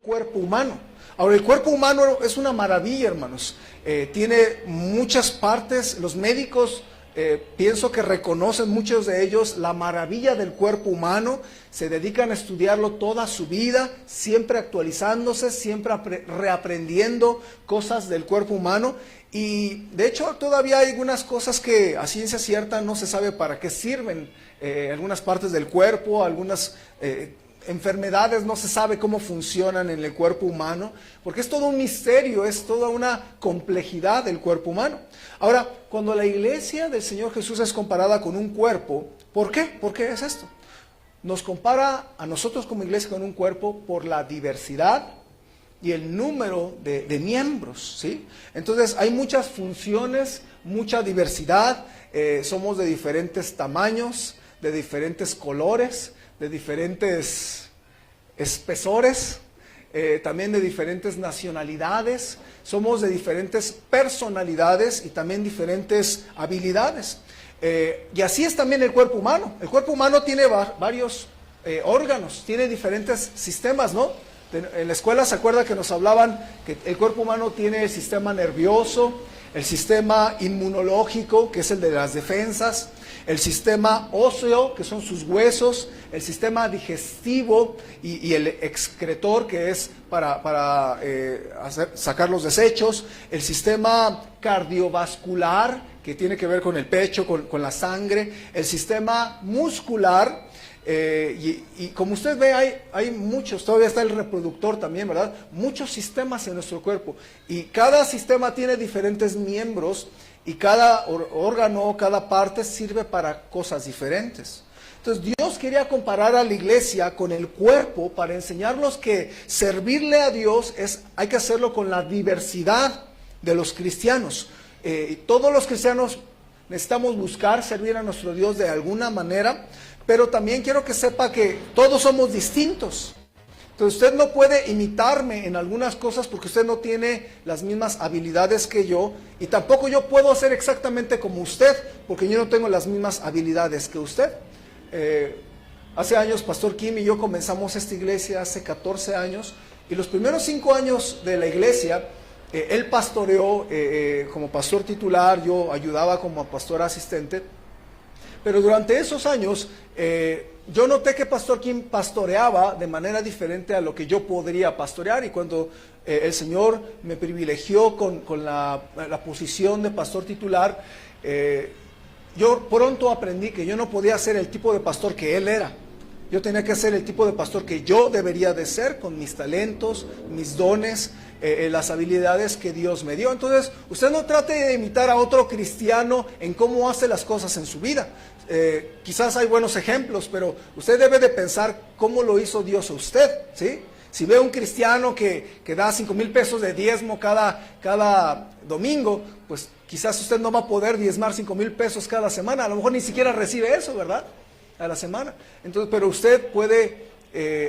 cuerpo humano. Ahora, el cuerpo humano es una maravilla, hermanos. Tiene muchas partes. Los médicos, pienso que reconocen muchos de ellos la maravilla del cuerpo humano. Se dedican a estudiarlo toda su vida, siempre actualizándose, siempre reaprendiendo cosas del cuerpo humano. Y de hecho todavía hay algunas cosas que a ciencia cierta no se sabe para qué sirven. Algunas partes del cuerpo, algunas enfermedades no se sabe cómo funcionan en el cuerpo humano, porque es todo un misterio, es toda una complejidad del cuerpo humano. Ahora, cuando la iglesia del Señor Jesús es comparada con un cuerpo, ¿por qué? ¿Por qué es esto? Nos compara a nosotros como iglesia con un cuerpo por la diversidad y el número de miembros, ¿sí? Entonces hay muchas funciones, mucha diversidad, somos de diferentes tamaños, de diferentes colores, de diferentes espesores, también de diferentes nacionalidades, somos de diferentes personalidades y también diferentes habilidades. Y así es también el cuerpo humano. El cuerpo humano tiene varios órganos, tiene diferentes sistemas, ¿no? En la escuela se acuerda que nos hablaban que el cuerpo humano tiene el sistema nervioso, el sistema inmunológico, que es el de las defensas, el sistema óseo, que son sus huesos, el sistema digestivo y el excretor, que es para sacar los desechos, el sistema cardiovascular, que tiene que ver con el pecho, con la sangre, el sistema muscular. Y como usted ve, hay muchos, todavía está el reproductor también, ¿verdad? Muchos sistemas en nuestro cuerpo y cada sistema tiene diferentes miembros y cada órgano, cada parte sirve para cosas diferentes. Entonces Dios quería comparar a la iglesia con el cuerpo para enseñarnos que servirle a Dios hay que hacerlo con la diversidad de los cristianos. Todos los cristianos necesitamos buscar servir a nuestro Dios de alguna manera, pero también quiero que sepa que todos somos distintos. Entonces usted no puede imitarme en algunas cosas porque usted no tiene las mismas habilidades que yo y tampoco yo puedo hacer exactamente como usted porque yo no tengo las mismas habilidades que usted. Hace años Pastor Kim y yo comenzamos esta iglesia hace 14 años y los primeros 5 años de la iglesia él pastoreó como pastor titular, yo ayudaba como pastor asistente. Pero durante esos años, yo noté que Pastor Kim pastoreaba de manera diferente a lo que yo podría pastorear. Y cuando el Señor me privilegió con la posición de pastor titular, yo pronto aprendí que yo no podía ser el tipo de pastor que él era. Yo tenía que ser el tipo de pastor que yo debería de ser, con mis talentos, mis dones, las habilidades que Dios me dio. Entonces, usted no trate de imitar a otro cristiano en cómo hace las cosas en su vida. Quizás hay buenos ejemplos, pero usted debe de pensar cómo lo hizo Dios a usted, ¿sí? Si ve un cristiano que da 5,000 pesos de diezmo cada domingo, pues quizás usted no va a poder diezmar 5,000 pesos cada semana. A lo mejor ni siquiera recibe eso, ¿verdad? A la semana. Entonces, pero usted puede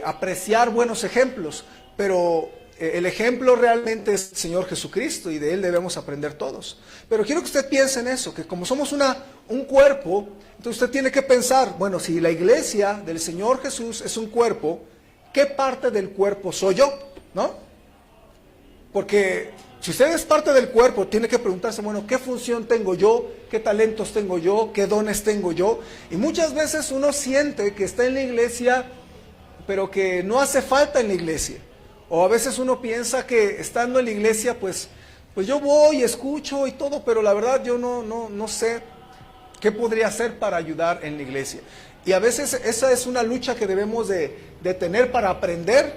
apreciar buenos ejemplos, pero el ejemplo realmente es el Señor Jesucristo y de Él debemos aprender todos. Pero quiero que usted piense en eso, que como somos un cuerpo, entonces usted tiene que pensar, bueno, si la iglesia del Señor Jesús es un cuerpo, ¿qué parte del cuerpo soy yo? ¿No? Porque si usted es parte del cuerpo, tiene que preguntarse, bueno, ¿qué función tengo yo? ¿Qué talentos tengo yo? ¿Qué dones tengo yo? Y muchas veces uno siente que está en la iglesia, pero que no hace falta en la iglesia. O a veces uno piensa que estando en la iglesia, pues yo voy, escucho y todo, pero la verdad yo no sé qué podría hacer para ayudar en la iglesia. Y a veces esa es una lucha que debemos de tener para aprender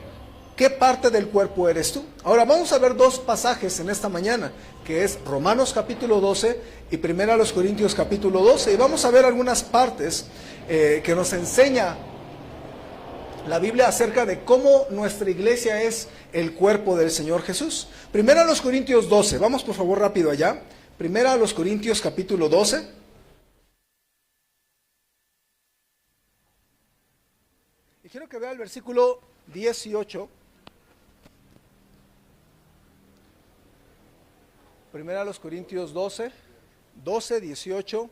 qué parte del cuerpo eres tú. Ahora vamos a ver 2 pasajes en esta mañana, que es Romanos capítulo 12 y 1 Corintios capítulo 12. Y vamos a ver algunas partes que nos enseña la Biblia acerca de cómo nuestra iglesia es el cuerpo del Señor Jesús. 1 Corintios 12, vamos por favor rápido allá. 1 Corintios capítulo 12. Y quiero que vea el versículo 18. 1 Corintios 12, 18.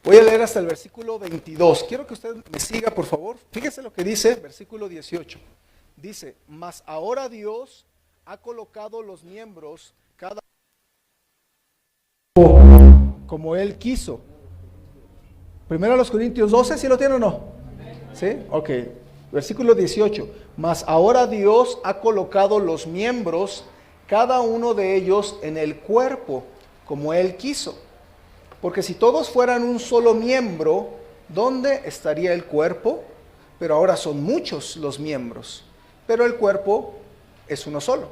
Voy a leer hasta el versículo 22. Quiero que usted me siga, por favor. Fíjese lo que dice, versículo 18. Dice, mas ahora Dios ha colocado los miembros cada como Él quiso. Primero a los Corintios 12, ¿sí lo tiene o no? ¿Sí? Ok. Versículo 18. Mas ahora Dios ha colocado los miembros, cada uno de ellos en el cuerpo, como Él quiso. Porque si todos fueran un solo miembro, ¿dónde estaría el cuerpo? Pero ahora son muchos los miembros. Pero el cuerpo es uno solo.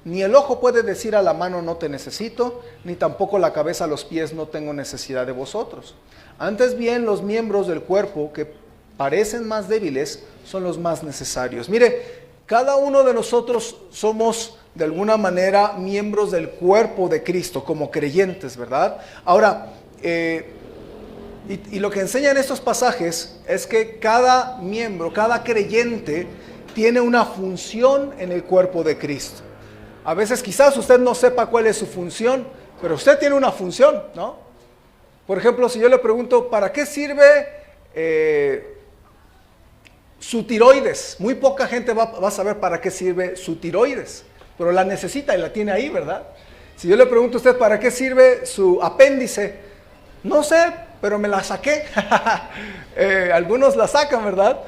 Ni el ojo puede decir a la mano no te necesito, ni tampoco la cabeza a los pies no tengo necesidad de vosotros. Antes bien, los miembros del cuerpo que parecen más débiles son los más necesarios. Mire, cada uno de nosotros somos de alguna manera miembros del cuerpo de Cristo como creyentes, ¿verdad? Ahora, y lo que enseñan estos pasajes es que cada miembro, cada creyente tiene una función en el cuerpo de Cristo. A veces quizás usted no sepa cuál es su función, pero usted tiene una función, ¿no? Por ejemplo, si yo le pregunto, ¿para qué sirve su tiroides? Muy poca gente va a saber para qué sirve su tiroides, pero la necesita y la tiene ahí, ¿verdad? Si yo le pregunto a usted, ¿para qué sirve su apéndice? No sé, pero me la saqué. Algunos la sacan, ¿verdad?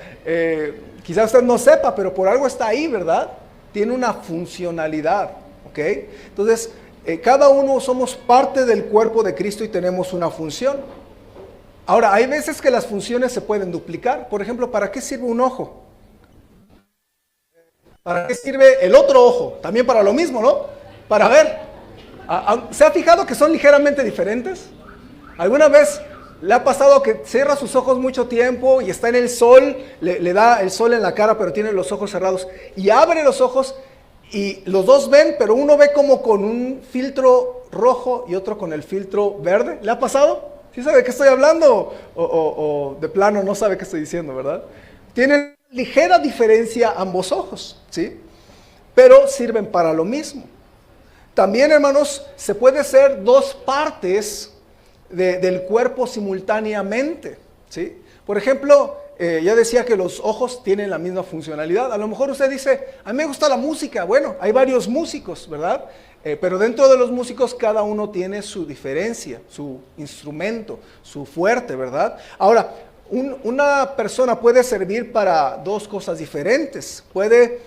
Quizás usted no sepa, pero por algo está ahí, ¿verdad? Tiene una funcionalidad, ¿ok? Entonces, cada uno somos parte del cuerpo de Cristo y tenemos una función. Ahora, hay veces que las funciones se pueden duplicar. Por ejemplo, ¿para qué sirve un ojo? ¿Para qué sirve el otro ojo? También para lo mismo, ¿no? Para ver. ¿Se ha fijado que son ligeramente diferentes? ¿Alguna vez le ha pasado que cierra sus ojos mucho tiempo y está en el sol, le da el sol en la cara, pero tiene los ojos cerrados, y abre los ojos y los dos ven, pero uno ve como con un filtro rojo y otro con el filtro verde? ¿Le ha pasado? ¿Sí sabe de qué estoy hablando? O de plano no sabe qué estoy diciendo, ¿verdad? Tienen ligera diferencia ambos ojos, ¿sí? Pero sirven para lo mismo. También, hermanos, se puede ser dos partes del cuerpo simultáneamente, ¿sí? Por ejemplo, ya decía que los ojos tienen la misma funcionalidad. A lo mejor usted dice, a mí me gusta la música. Bueno, hay varios músicos, ¿verdad? Pero dentro de los músicos cada uno tiene su diferencia, su instrumento, su fuerte, ¿verdad? Ahora, una persona puede servir para dos cosas diferentes. Puede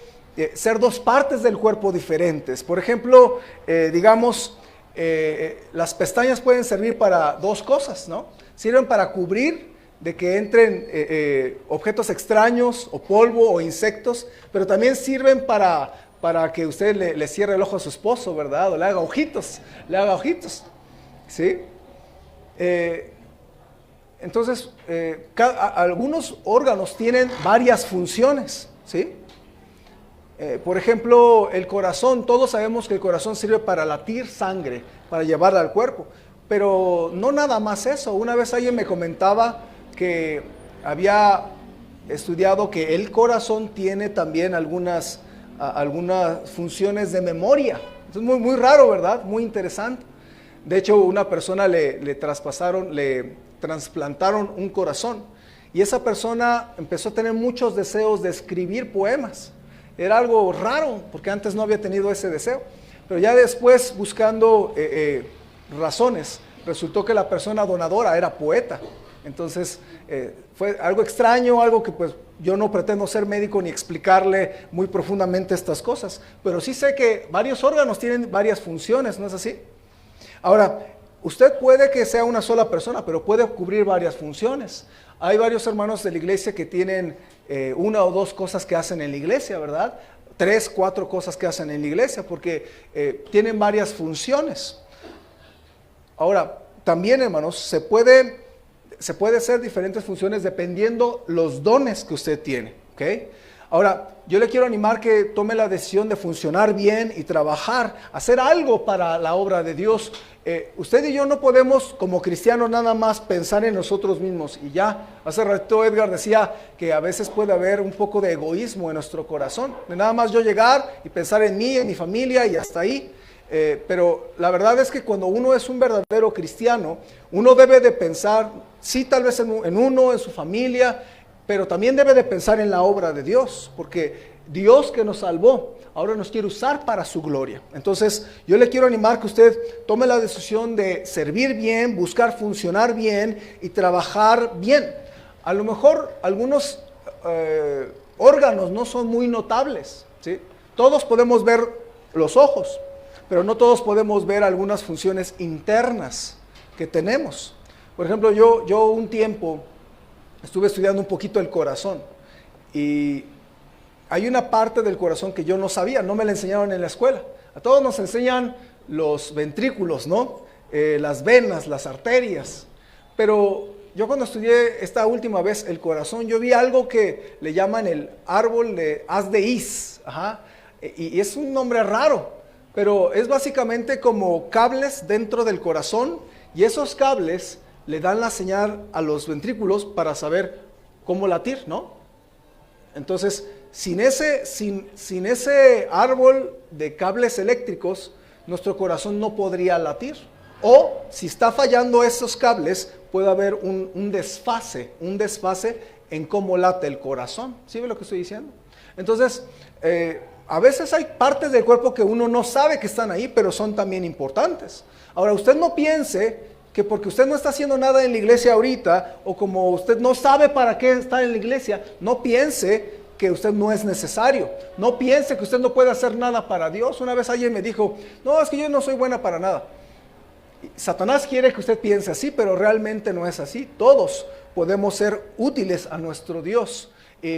ser dos partes del cuerpo diferentes. Por ejemplo, digamos, las pestañas pueden servir para dos cosas, ¿no? Sirven para cubrir de que entren objetos extraños o polvo o insectos, pero también sirven para que usted le cierre el ojo a su esposo, ¿verdad? O le haga ojitos, ¿sí? Entonces, algunos órganos tienen varias funciones, ¿sí? Por ejemplo, el corazón, todos sabemos que el corazón sirve para latir sangre, para llevarla al cuerpo, pero no nada más eso. Una vez alguien me comentaba que había estudiado que el corazón tiene también algunas funciones de memoria. Es muy raro, ¿verdad? Muy interesante. De hecho, una persona le trasplantaron un corazón y esa persona empezó a tener muchos deseos de escribir poemas. Era algo raro, porque antes no había tenido ese deseo. Pero ya después, buscando razones, resultó que la persona donadora era poeta. Entonces, fue algo extraño, algo que pues yo no pretendo ser médico ni explicarle muy profundamente estas cosas. Pero sí sé que varios órganos tienen varias funciones, ¿no es así? Ahora, usted puede que sea una sola persona, pero puede cubrir varias funciones. Hay varios hermanos de la iglesia que tienen una o dos cosas que hacen en la iglesia, ¿verdad? 3, 4 cosas que hacen en la iglesia, porque tienen varias funciones. Ahora, también, hermanos, se puede hacer diferentes funciones dependiendo los dones que usted tiene, ¿ok? Ahora, yo le quiero animar que tome la decisión de funcionar bien y trabajar, hacer algo para la obra de Dios. Usted y yo no podemos, como cristianos, nada más pensar en nosotros mismos y ya. Hace rato Edgar decía que a veces puede haber un poco de egoísmo en nuestro corazón, de nada más yo llegar y pensar en mí, en mi familia y hasta ahí. Pero la verdad es que cuando uno es un verdadero cristiano, uno debe de pensar, sí, tal vez en uno, en su familia, pero también debe de pensar en la obra de Dios, porque Dios que nos salvó, ahora nos quiere usar para su gloria. Entonces, yo le quiero animar que usted tome la decisión de servir bien, buscar funcionar bien y trabajar bien. A lo mejor algunos órganos no son muy notables, ¿sí? Todos podemos ver los ojos, pero no todos podemos ver algunas funciones internas que tenemos. Por ejemplo, yo un tiempo estuve estudiando un poquito el corazón y hay una parte del corazón que yo no sabía, no me la enseñaron en la escuela. A todos nos enseñan los ventrículos, ¿no? Las venas, las arterias. Pero yo cuando estudié esta última vez el corazón, yo vi algo que le llaman el árbol de haz de Is. Ajá. Y es un nombre raro, pero es básicamente como cables dentro del corazón y esos cables le dan la señal a los ventrículos para saber cómo latir, ¿no? Entonces, sin ese árbol de cables eléctricos, nuestro corazón no podría latir. O si está fallando esos cables, puede haber un desfase en cómo late el corazón. ¿Sí ve lo que estoy diciendo? Entonces, a veces hay partes del cuerpo que uno no sabe que están ahí, pero son también importantes. Ahora, usted no piense que porque usted no está haciendo nada en la iglesia ahorita, o como usted no sabe para qué está en la iglesia, no piense que usted no es necesario. No piense que usted no puede hacer nada para Dios. Una vez alguien me dijo, no, es que yo no soy buena para nada. Satanás quiere que usted piense así, pero realmente no es así. Todos podemos ser útiles a nuestro Dios.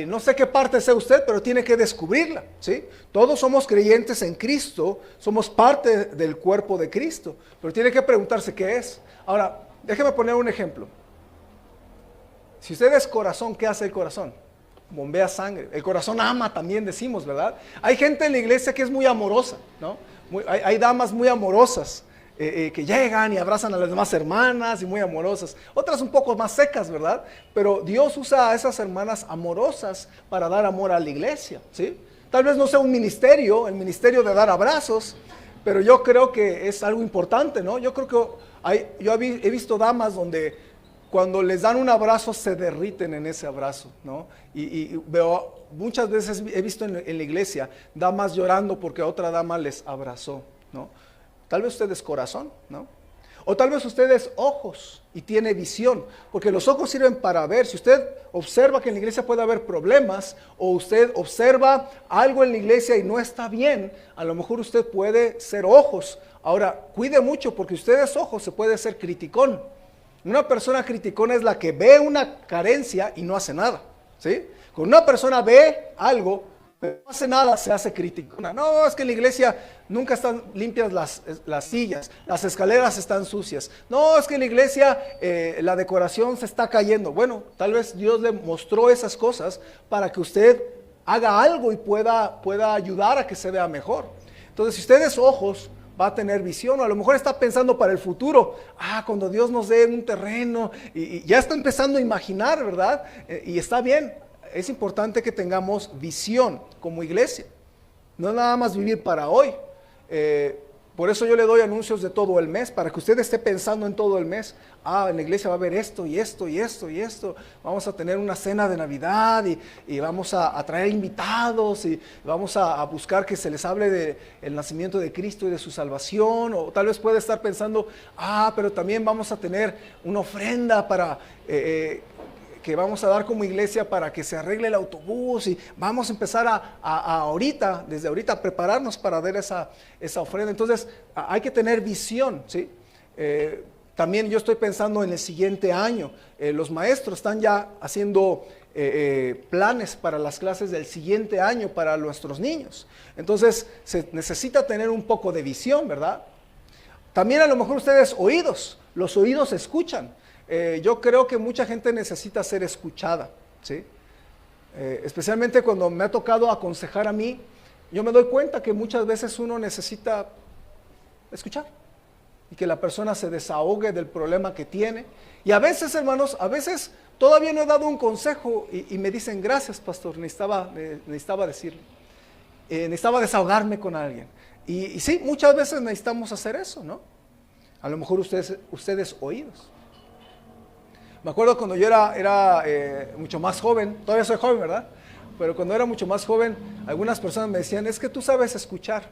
No sé qué parte sea usted, pero tiene que descubrirla, ¿sí? Todos somos creyentes en Cristo, somos parte del cuerpo de Cristo, pero tiene que preguntarse qué es. Ahora, déjeme poner un ejemplo. Si usted es corazón, ¿qué hace el corazón? Bombea sangre. El corazón ama también, decimos, ¿verdad? Hay gente en la iglesia que es muy amorosa, ¿no? Hay damas muy amorosas que llegan y abrazan a las demás hermanas y muy amorosas. Otras un poco más secas, ¿verdad? Pero Dios usa a esas hermanas amorosas para dar amor a la iglesia, ¿sí? Tal vez no sea un ministerio, el ministerio de dar abrazos, pero yo creo que es algo importante, ¿no? Yo creo que yo he visto damas donde cuando les dan un abrazo se derriten en ese abrazo, ¿no? Y veo, muchas veces he visto en la iglesia damas llorando porque otra dama les abrazó, ¿no? Tal vez usted es corazón, ¿no? O tal vez usted es ojos y tiene visión, porque los ojos sirven para ver. Si usted observa que en la iglesia puede haber problemas, o usted observa algo en la iglesia y no está bien, a lo mejor usted puede ser ojos. Ahora, cuide mucho, porque usted es ojos, se puede ser criticón. Una persona criticona es la que ve una carencia y no hace nada, ¿sí? Cuando una persona ve algo, pero no hace nada, se hace criticona. No, es que en la iglesia nunca están limpias las sillas, las escaleras están sucias. No, es que en la iglesia la decoración se está cayendo. Bueno, tal vez Dios le mostró esas cosas para que usted haga algo y pueda ayudar a que se vea mejor. Entonces, si usted es ojos, va a tener visión, o a lo mejor está pensando para el futuro, cuando Dios nos dé un terreno, y ya está empezando a imaginar, ¿verdad? Y está bien, es importante que tengamos visión como iglesia, no nada más vivir para hoy. Por eso yo le doy anuncios de todo el mes, para que usted esté pensando en todo el mes. En la iglesia va a haber esto y esto y esto y esto. Vamos a tener una cena de Navidad y vamos a traer invitados y vamos a buscar que se les hable del nacimiento de Cristo y de su salvación. O tal vez puede estar pensando, pero también vamos a tener una ofrenda para... que vamos a dar como iglesia para que se arregle el autobús y vamos a empezar ahorita, desde ahorita, a prepararnos para dar esa ofrenda. Entonces, hay que tener visión, ¿sí? También yo estoy pensando en el siguiente año. Los maestros están ya haciendo planes para las clases del siguiente año para nuestros niños. Entonces, se necesita tener un poco de visión, ¿verdad? También a lo mejor ustedes oídos, los oídos escuchan. Yo creo que mucha gente necesita ser escuchada, ¿sí? Especialmente cuando me ha tocado aconsejar a mí, yo me doy cuenta que muchas veces uno necesita escuchar y que la persona se desahogue del problema que tiene. Y a veces, hermanos, a veces todavía no he dado un consejo y me dicen, gracias, pastor, necesitaba decirle, necesitaba desahogarme con alguien. Y sí, muchas veces necesitamos hacer eso, ¿no? A lo mejor ustedes oídos. Me acuerdo cuando yo era mucho más joven, todavía soy joven, ¿verdad? pero cuando era mucho más joven, algunas personas me decían, es que tú sabes escuchar.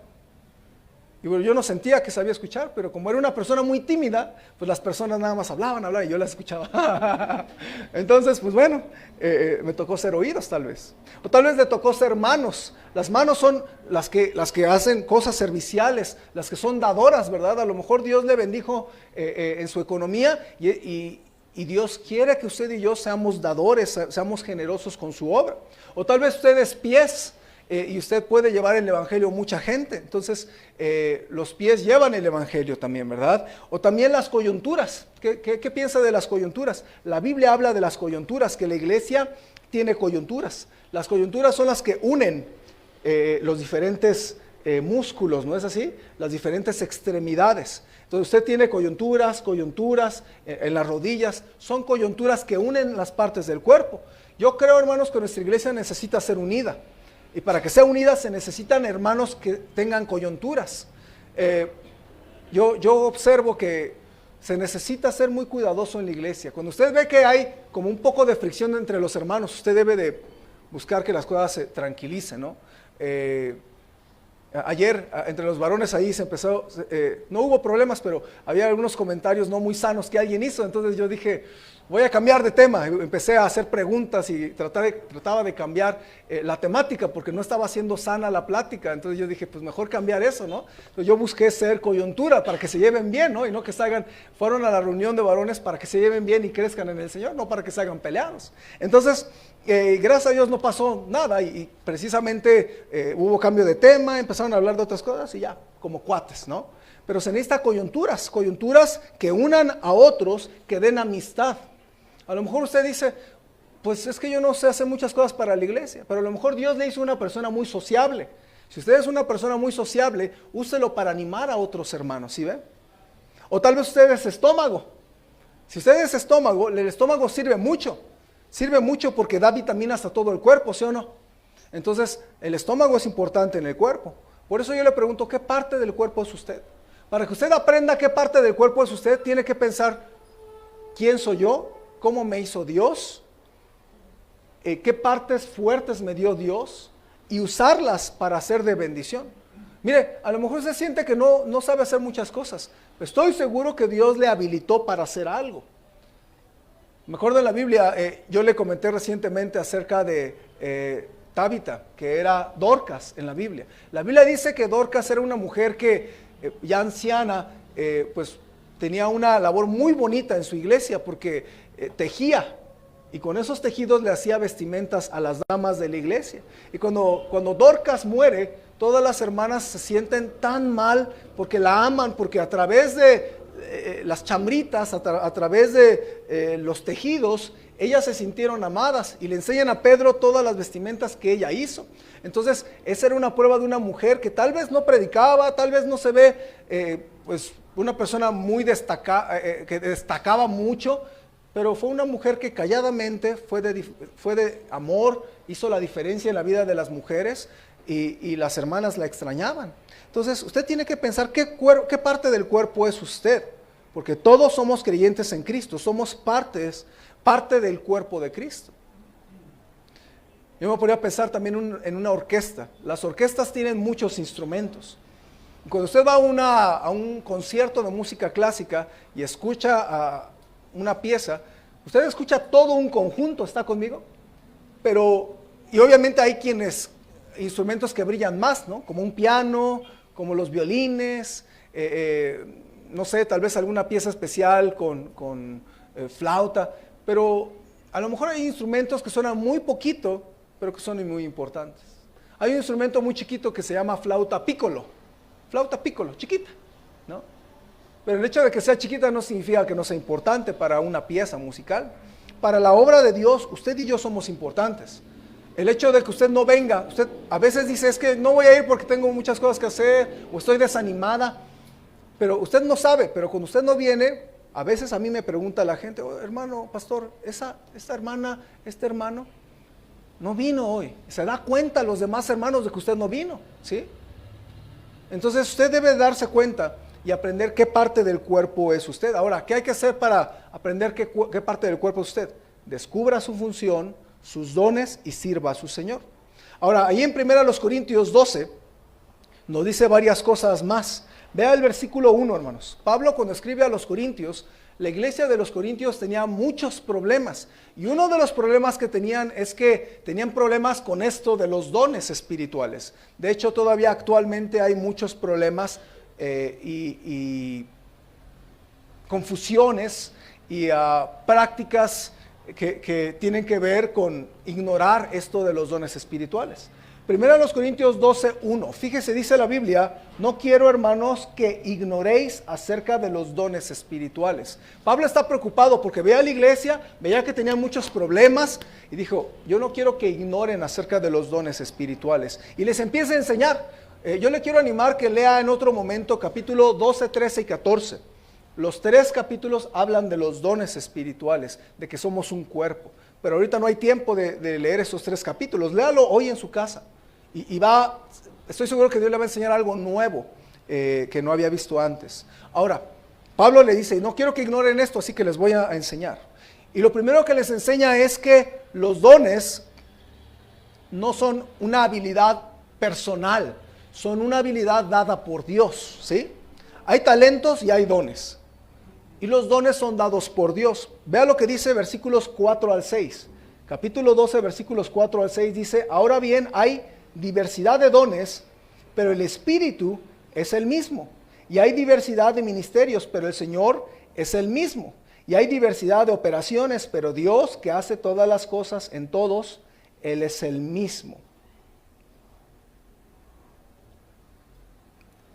Y bueno, yo no sentía que sabía escuchar, pero como era una persona muy tímida, pues las personas nada más hablaban y yo las escuchaba. Entonces, pues bueno, me tocó ser oídos tal vez. O tal vez le tocó ser manos. Las manos son las que hacen cosas serviciales, las que son dadoras, ¿verdad? A lo mejor Dios le bendijo en su economía y Dios quiere que usted y yo seamos dadores, seamos generosos con su obra. O tal vez usted es pies. Y usted puede llevar el evangelio a mucha gente. Entonces, los pies llevan el evangelio también, ¿verdad? O también las coyunturas. ¿Qué piensa de las coyunturas? La Biblia habla de las coyunturas, que la iglesia tiene coyunturas. Las coyunturas son las que unen los diferentes músculos, ¿no es así? Las diferentes extremidades. Entonces, usted tiene coyunturas en las rodillas. Son coyunturas que unen las partes del cuerpo. Yo creo, hermanos, que nuestra iglesia necesita ser unida. Y para que sea unida se necesitan hermanos que tengan coyunturas. Yo observo que se necesita ser muy cuidadoso en la iglesia. Cuando usted ve que hay como un poco de fricción entre los hermanos, usted debe de buscar que las cosas se tranquilicen, ¿no? Ayer entre los varones ahí se empezó, no hubo problemas, pero había algunos comentarios no muy sanos que alguien hizo. Entonces yo dije, voy a cambiar de tema. Empecé a hacer preguntas y trataba de cambiar la temática porque no estaba siendo sana la plática. Entonces yo dije, pues mejor cambiar eso, ¿no? Entonces yo busqué ser coyuntura para que se lleven bien, ¿no? Y no que se hagan, fueron a la reunión de varones para que se lleven bien y crezcan en el Señor, no para que se hagan peleados. Entonces, gracias a Dios no pasó nada y precisamente hubo cambio de tema, empezaron a hablar de otras cosas y ya, como cuates, ¿no? Pero se necesita coyunturas que unan a otros, que den amistad. A lo mejor usted dice, pues es que yo no sé hacer muchas cosas para la iglesia, pero a lo mejor Dios le hizo una persona muy sociable. Si usted es una persona muy sociable, úselo para animar a otros hermanos, ¿sí ve? O tal vez usted es estómago. Si usted es estómago, el estómago sirve mucho porque da vitaminas a todo el cuerpo, ¿sí o no? Entonces, el estómago es importante en el cuerpo. Por eso yo le pregunto, ¿qué parte del cuerpo es usted? Para que usted aprenda qué parte del cuerpo es usted, tiene que pensar, ¿quién soy yo? ¿Cómo me hizo Dios? ¿Qué partes fuertes me dio Dios? Y usarlas para hacer de bendición. Mire, a lo mejor se siente que no sabe hacer muchas cosas. Estoy seguro que Dios le habilitó para hacer algo. Me acuerdo en la Biblia, yo le comenté recientemente acerca de Tabita, que era Dorcas en la Biblia. La Biblia dice que Dorcas era una mujer que ya anciana, pues tenía una labor muy bonita en su iglesia porque tejía y con esos tejidos le hacía vestimentas a las damas de la iglesia. Y cuando Dorcas muere, todas las hermanas se sienten tan mal porque la aman, porque a través de las chambritas, a través de los tejidos, ellas se sintieron amadas y le enseñan a Pedro todas las vestimentas que ella hizo. Entonces, esa era una prueba de una mujer que tal vez no predicaba, tal vez no se ve pues una persona muy que destacaba mucho, pero fue una mujer que calladamente fue de amor, hizo la diferencia en la vida de las mujeres y las hermanas la extrañaban. Entonces, usted tiene que pensar qué parte del cuerpo es usted, porque todos somos creyentes en Cristo, somos parte del cuerpo de Cristo. Yo me podría pensar también en una orquesta. Las orquestas tienen muchos instrumentos. Cuando usted va a un concierto de música clásica y escucha una pieza, usted escucha todo un conjunto, ¿está conmigo? Y obviamente hay instrumentos que brillan más, ¿no? Como un piano, como los violines, no sé, tal vez alguna pieza especial con flauta, pero a lo mejor hay instrumentos que suenan muy poquito, pero que son muy importantes. Hay un instrumento muy chiquito que se llama flauta piccolo, chiquita, ¿no? Pero el hecho de que sea chiquita no significa que no sea importante para una pieza musical. Para la obra de Dios, usted y yo somos importantes. El hecho de que usted no venga, usted a veces dice, es que no voy a ir porque tengo muchas cosas que hacer o estoy desanimada, pero usted no sabe, pero cuando usted no viene, a veces a mí me pregunta la gente, oh, hermano, pastor, esta hermana, este hermano, no vino hoy. Se da cuenta los demás hermanos de que usted no vino, ¿sí? Entonces usted debe darse cuenta y aprender qué parte del cuerpo es usted. Ahora, ¿qué hay que hacer para aprender qué parte del cuerpo es usted? Descubra su función, sus dones y sirva a su Señor. Ahora, ahí en 1 Corintios 12 nos dice varias cosas más. Vea el versículo 1, hermanos. Pablo, cuando escribe a los Corintios, la iglesia de los Corintios tenía muchos problemas. Y uno de los problemas que tenían es que tenían problemas con esto de los dones espirituales. De hecho, todavía actualmente hay muchos problemas y confusiones y prácticas que tienen que ver con ignorar esto de los dones espirituales. Primero a los Corintios 12:1, fíjese, dice la Biblia, no quiero, hermanos, que ignoréis acerca de los dones espirituales. Pablo está preocupado porque veía a la iglesia, veía que tenían muchos problemas y dijo, yo no quiero que ignoren acerca de los dones espirituales. Y les empieza a enseñar. Yo le quiero animar que lea en otro momento capítulo 12, 13 y 14. Los 3 capítulos hablan de los dones espirituales, de que somos un cuerpo. Pero ahorita no hay tiempo de leer esos 3 capítulos. Léalo hoy en su casa. Y estoy seguro que Dios le va a enseñar algo nuevo que no había visto antes. Ahora, Pablo le dice, no quiero que ignoren esto, así que les voy a enseñar. Y lo primero que les enseña es que los dones no son una habilidad personal, son una habilidad dada por Dios, ¿sí? Hay talentos y hay dones. Y los dones son dados por Dios. Vea lo que dice versículos 4 al 6. Capítulo 12, versículos 4 al 6 dice, ahora bien hay diversidad de dones, pero el Espíritu es el mismo. Y hay diversidad de ministerios, pero el Señor es el mismo. Y hay diversidad de operaciones, pero Dios, que hace todas las cosas en todos, Él es el mismo.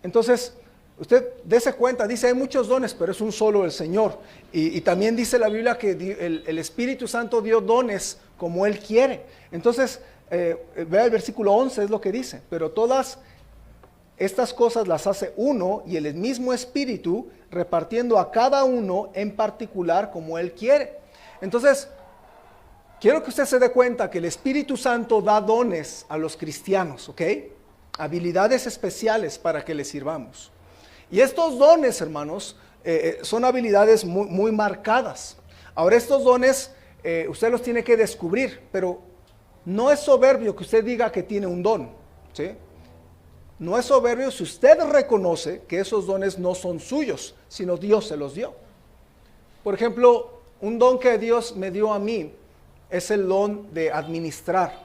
Entonces, usted dése cuenta, dice, hay muchos dones, pero es un solo el Señor. Y también dice la Biblia que el Espíritu Santo dio dones como Él quiere. Entonces, vea el versículo 11, es lo que dice, pero todas estas cosas las hace uno y el mismo Espíritu, repartiendo a cada uno en particular como Él quiere. Entonces, quiero que usted se dé cuenta que el Espíritu Santo da dones a los cristianos, ¿ok? Habilidades especiales para que les sirvamos. Y estos dones, hermanos, son habilidades muy, muy marcadas. Ahora, estos dones, usted los tiene que descubrir, pero no es soberbio que usted diga que tiene un don, ¿sí? No es soberbio si usted reconoce que esos dones no son suyos, sino Dios se los dio. Por ejemplo, un don que Dios me dio a mí es el don de administrar.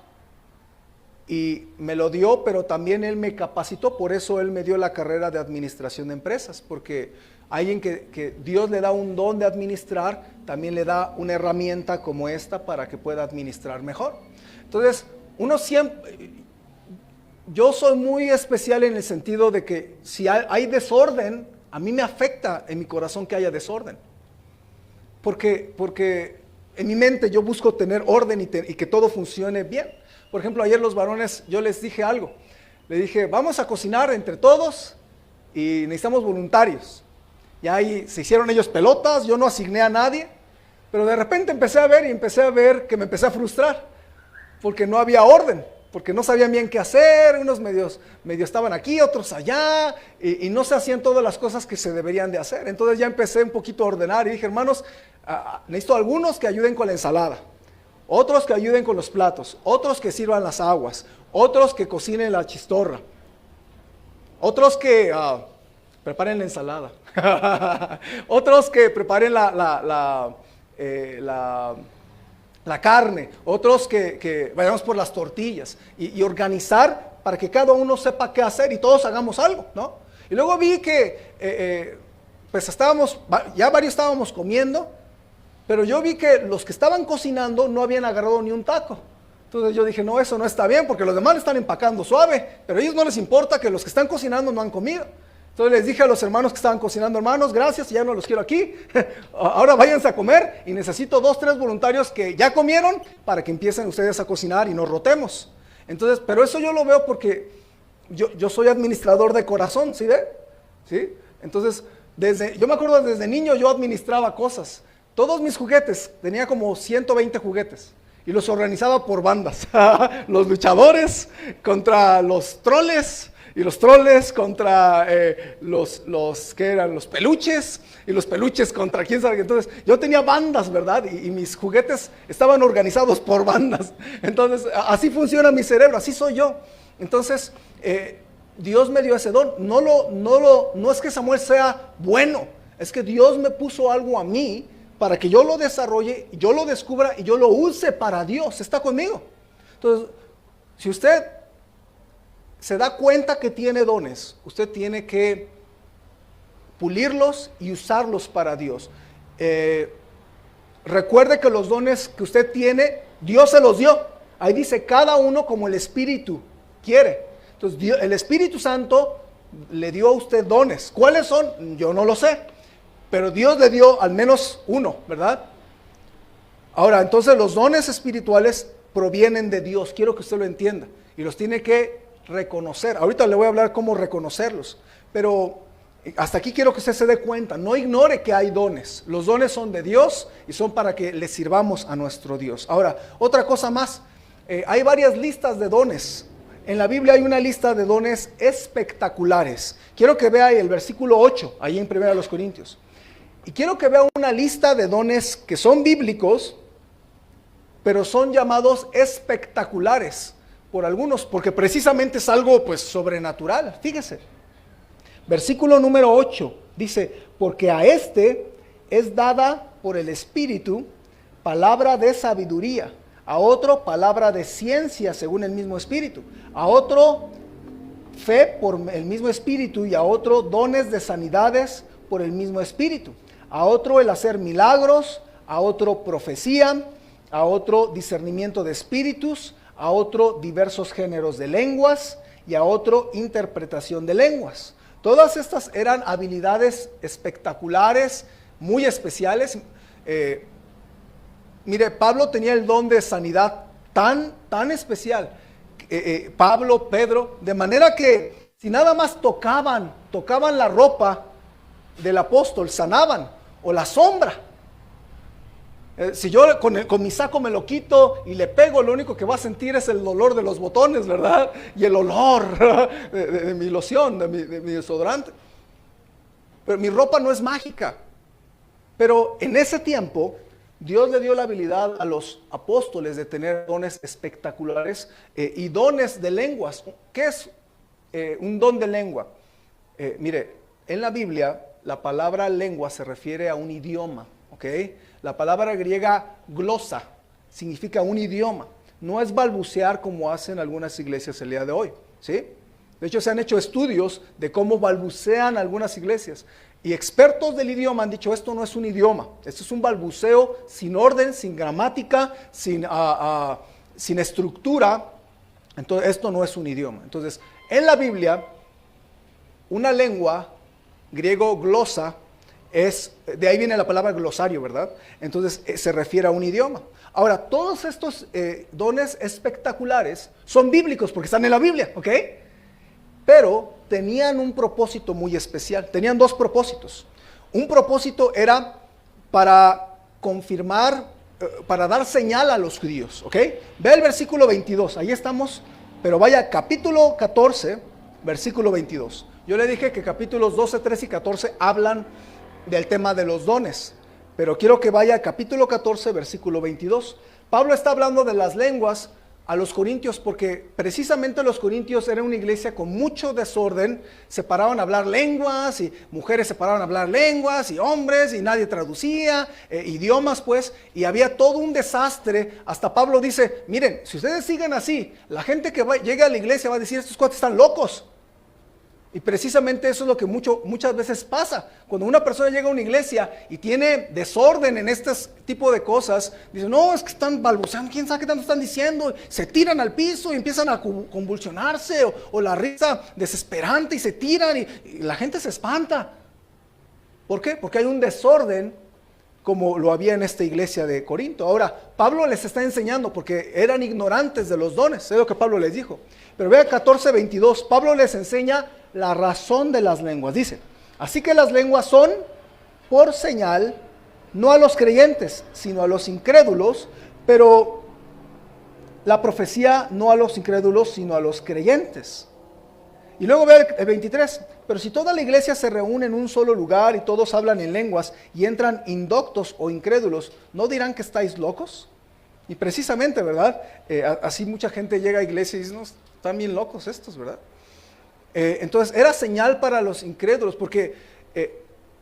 Y me lo dio, pero también Él me capacitó, por eso Él me dio la carrera de administración de empresas, porque alguien que Dios le da un don de administrar, también le da una herramienta como esta para que pueda administrar mejor. Entonces, yo soy muy especial en el sentido de que si hay desorden, a mí me afecta en mi corazón que haya desorden. Porque en mi mente yo busco tener orden y que todo funcione bien. Por ejemplo, ayer los varones, yo les dije algo. Le dije, vamos a cocinar entre todos y necesitamos voluntarios. Y ahí se hicieron ellos pelotas, yo no asigné a nadie. Pero de repente empecé a ver que me empecé a frustrar. Porque no había orden, porque no sabían bien qué hacer, unos medio estaban aquí, otros allá, y no se hacían todas las cosas que se deberían de hacer. Entonces ya empecé un poquito a ordenar y dije, hermanos, necesito algunos que ayuden con la ensalada, otros que ayuden con los platos, otros que sirvan las aguas, otros que cocinen la chistorra, otros que preparen la ensalada, otros que preparen la carne, otros que vayamos por las tortillas y organizar para que cada uno sepa qué hacer y todos hagamos algo, ¿no? Y luego vi que pues ya varios estábamos comiendo, pero yo vi que los que estaban cocinando no habían agarrado ni un taco. Entonces yo dije, no, eso no está bien porque los demás le están empacando suave, pero a ellos no les importa que los que están cocinando no han comido. Entonces les dije a los hermanos que estaban cocinando, hermanos, gracias, ya no los quiero aquí, ahora váyanse a comer y necesito 2, 3 voluntarios que ya comieron para que empiecen ustedes a cocinar y nos rotemos. Entonces, pero eso yo lo veo porque yo soy administrador de corazón, ¿sí ve? ¿Sí? Entonces, yo me acuerdo desde niño yo administraba cosas, todos mis juguetes, tenía como 120 juguetes. Y los organizaba por bandas, los luchadores contra los troles, y los troles contra ¿qué eran? Los peluches, y los peluches contra quién sabe. Entonces yo tenía bandas, ¿verdad? Y mis juguetes estaban organizados por bandas. Entonces así funciona mi cerebro, así soy yo. Entonces Dios me dio ese don. No es que Samuel sea bueno, es que Dios me puso algo a mí para que yo lo desarrolle, yo lo descubra y yo lo use para Dios. ¿Está conmigo? Entonces, si usted se da cuenta que tiene dones, usted tiene que pulirlos y usarlos para Dios. Recuerde que los dones que usted tiene, Dios se los dio. Ahí dice cada uno como el Espíritu quiere. Entonces el Espíritu Santo le dio a usted dones. ¿Cuáles son? Yo no lo sé, pero Dios le dio al menos uno, ¿verdad? Ahora, entonces los dones espirituales provienen de Dios. Quiero que usted lo entienda y los tiene que reconocer. Ahorita le voy a hablar cómo reconocerlos, pero hasta aquí quiero que usted se dé cuenta. No ignore que hay dones. Los dones son de Dios y son para que le sirvamos a nuestro Dios. Ahora, otra cosa más. Hay varias listas de dones. En la Biblia hay una lista de dones espectaculares. Quiero que vea el versículo 8, ahí en 1 Corintios. Y quiero que vea una lista de dones que son bíblicos, pero son llamados espectaculares por algunos, porque precisamente es algo pues sobrenatural. Fíjese, versículo número 8 dice: porque a este es dada por el Espíritu palabra de sabiduría, a otro palabra de ciencia según el mismo Espíritu, a otro fe por el mismo Espíritu, y a otro dones de sanidades por el mismo Espíritu, a otro el hacer milagros, a otro profecía, a otro discernimiento de espíritus, a otro diversos géneros de lenguas, y a otro interpretación de lenguas. Todas estas eran habilidades espectaculares, muy especiales. Mire, Pablo tenía el don de sanidad tan especial. Pablo, Pedro, de manera que si nada más tocaban la ropa del apóstol, sanaban, o la sombra. Si yo con mi saco me lo quito y le pego, lo único que va a sentir es el dolor de los botones, ¿verdad? Y el olor de mi loción, de mi desodorante. Pero mi ropa no es mágica. Pero en ese tiempo Dios le dio la habilidad a los apóstoles de tener dones espectaculares y dones de lenguas. ¿Qué es un don de lengua? Mire, en la Biblia la palabra lengua se refiere a un idioma, ¿ok? La palabra griega glosa significa un idioma. No es balbucear como hacen algunas iglesias el día de hoy, ¿sí? De hecho, se han hecho estudios de cómo balbucean algunas iglesias. Y expertos del idioma han dicho: esto no es un idioma, esto es un balbuceo sin orden, sin gramática, sin estructura. Entonces, esto no es un idioma. Entonces, en la Biblia, una lengua, griego glosa, de ahí viene la palabra glosario, ¿verdad? Entonces, se refiere a un idioma. Ahora, todos estos dones espectaculares son bíblicos porque están en la Biblia, ¿ok? Pero tenían un propósito muy especial. Tenían dos propósitos. Un propósito era para confirmar, para dar señal a los judíos, ¿ok? Ve el versículo 22, ahí estamos, pero vaya capítulo 14, versículo 22. Yo le dije que capítulos 12, 13 y 14 hablan del tema de los dones, pero quiero que vaya a capítulo 14, versículo 22. Pablo está hablando de las lenguas a los corintios, porque precisamente los corintios eran una iglesia con mucho desorden. Se paraban a hablar lenguas, y mujeres se paraban a hablar lenguas, y hombres, y nadie traducía, idiomas pues, y había todo un desastre. Hasta Pablo dice: miren, si ustedes siguen así, la gente que llegue a la iglesia va a decir: estos cuates están locos. Y precisamente eso es lo que muchas veces pasa. Cuando una persona llega a una iglesia y tiene desorden en este tipo de cosas, dice: no, es que están balbuceando, quién sabe qué tanto están diciendo. Se tiran al piso y empiezan a convulsionarse, o la risa desesperante, y se tiran y la gente se espanta. ¿Por qué? Porque hay un desorden como lo había en esta iglesia de Corinto. Ahora, Pablo les está enseñando porque eran ignorantes de los dones, es lo que Pablo les dijo. Pero vea 14:22, Pablo les enseña la razón de las lenguas. Dice: así que las lenguas son por señal, no a los creyentes, sino a los incrédulos, pero la profecía no a los incrédulos, sino a los creyentes. Y luego ve el 23, pero si toda la iglesia se reúne en un solo lugar y todos hablan en lenguas y entran indoctos o incrédulos, ¿no dirán que estáis locos? Y precisamente, ¿verdad? Así mucha gente llega a iglesia y dice, no, están bien locos estos, ¿verdad? Entonces era señal para los incrédulos, porque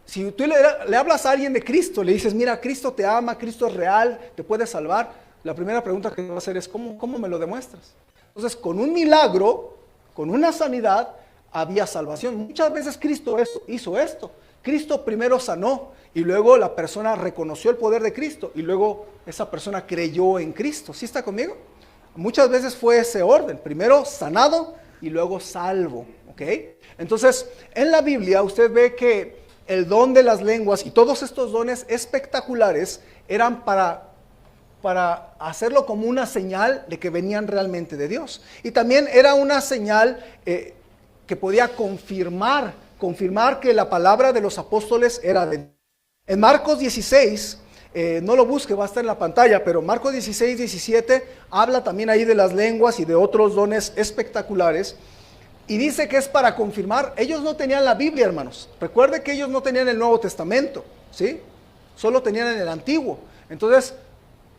si tú le hablas a alguien de Cristo, le dices, mira, Cristo te ama, Cristo es real, te puede salvar, la primera pregunta que va a hacer es, ¿cómo me lo demuestras? Entonces, con un milagro, con una sanidad, había salvación. Muchas veces Cristo hizo esto. Cristo primero sanó y luego la persona reconoció el poder de Cristo y luego esa persona creyó en Cristo. ¿Sí está conmigo? Muchas veces fue ese orden. Primero sanado y luego salvo. ¿Ok? Entonces, en la Biblia usted ve que el don de las lenguas y todos estos dones espectaculares eran para hacerlo como una señal de que venían realmente de Dios. Y también era una señal que podía confirmar que la palabra de los apóstoles era de Dios. En Marcos 16, no lo busque, va a estar en la pantalla, pero Marcos 16, 17 habla también ahí de las lenguas y de otros dones espectaculares. Y dice que es para confirmar. Ellos no tenían la Biblia, hermanos. Recuerde que ellos no tenían el Nuevo Testamento, ¿sí? Solo tenían en el Antiguo. Entonces,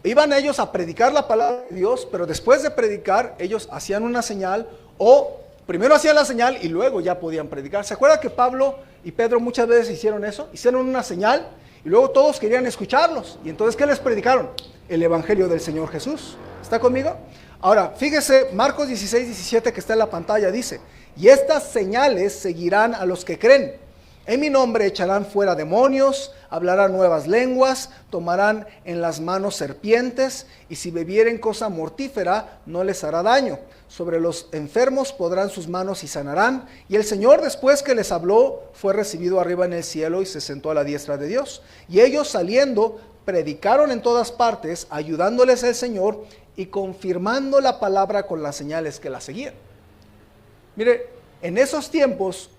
iban ellos a predicar la palabra de Dios, pero después de predicar, ellos hacían una señal, o primero hacían la señal y luego ya podían predicar. ¿Se acuerda que Pablo y Pedro muchas veces hicieron eso? Hicieron una señal y luego todos querían escucharlos. Y entonces, ¿qué les predicaron? El Evangelio del Señor Jesús. ¿Está conmigo? Ahora, fíjese, Marcos 16, 17 que está en la pantalla, dice, y estas señales seguirán a los que creen. En mi nombre echarán fuera demonios, hablarán nuevas lenguas, tomarán en las manos serpientes, y si bebieren cosa mortífera, no les hará daño. Sobre los enfermos podrán sus manos y sanarán. Y el Señor, después que les habló, fue recibido arriba en el cielo y se sentó a la diestra de Dios. Y ellos saliendo, predicaron en todas partes, ayudándoles el Señor y confirmando la palabra con las señales que la seguían. Mire, en esos tiempos,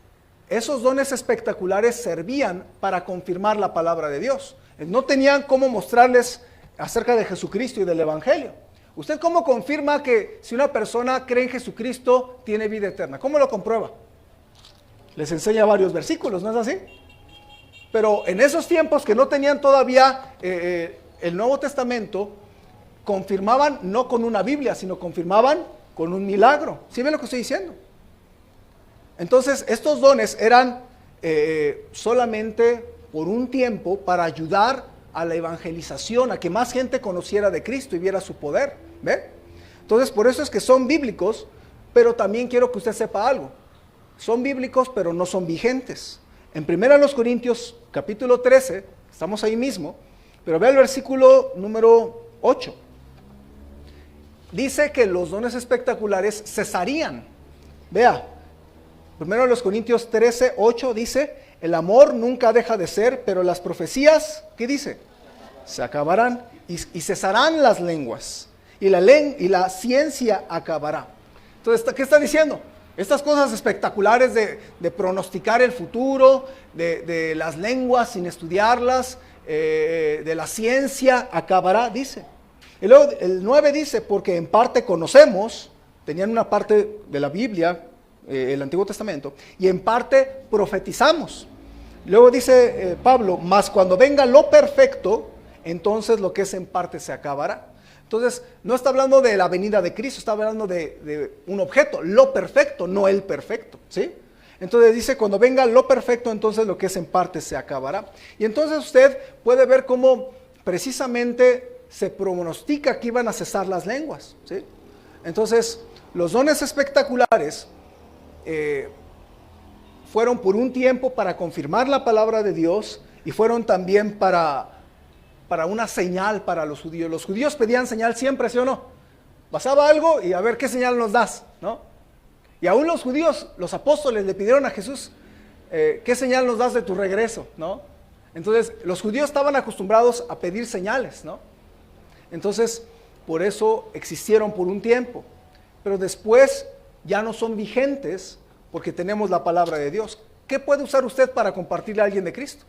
esos dones espectaculares servían para confirmar la palabra de Dios. No tenían cómo mostrarles acerca de Jesucristo y del Evangelio. ¿Usted cómo confirma que si una persona cree en Jesucristo tiene vida eterna? ¿Cómo lo comprueba? Les enseña varios versículos, ¿no es así? Pero en esos tiempos que no tenían todavía el Nuevo Testamento, confirmaban no con una Biblia, sino confirmaban con un milagro. ¿Sí ven lo que estoy diciendo? Entonces, estos dones eran solamente por un tiempo para ayudar a la evangelización, a que más gente conociera de Cristo y viera su poder. ¿Ve? Entonces, por eso es que son bíblicos, pero también quiero que usted sepa algo. Son bíblicos, pero no son vigentes. En 1 Corintios, capítulo 13, estamos ahí mismo, pero ve el versículo número 8. Dice que los dones espectaculares cesarían. Vea, 1 Corintios 13, 8 dice, el amor nunca deja de ser, pero las profecías, ¿qué dice? Se acabarán y cesarán las lenguas y la ciencia acabará. Entonces, ¿qué está diciendo? Estas cosas espectaculares de pronosticar el futuro, de las lenguas sin estudiarlas, de la ciencia acabará, dice. Y luego el 9 dice, porque en parte conocemos, tenían una parte de la Biblia, el Antiguo Testamento, y en parte profetizamos. Luego dice Pablo, mas cuando venga lo perfecto, entonces lo que es en parte se acabará. Entonces, no está hablando de la venida de Cristo, está hablando de un objeto, lo perfecto, no el perfecto, ¿sí? Entonces dice, cuando venga lo perfecto, entonces lo que es en parte se acabará. Y entonces usted puede ver cómo precisamente se pronostica que iban a cesar las lenguas, ¿sí? Entonces, los dones espectaculares fueron por un tiempo para confirmar la palabra de Dios y fueron también para una señal para los judíos. Los judíos pedían señal siempre, ¿sí o no? Pasaba algo y a ver qué señal nos das, ¿no? Y aún los judíos, los apóstoles le pidieron a Jesús, ¿qué señal nos das de tu regreso, ¿no? Entonces, los judíos estaban acostumbrados a pedir señales, ¿no? Entonces, por eso existieron por un tiempo. Pero después ya no son vigentes porque tenemos la palabra de Dios. ¿Qué puede usar usted para compartirle a alguien de Cristo?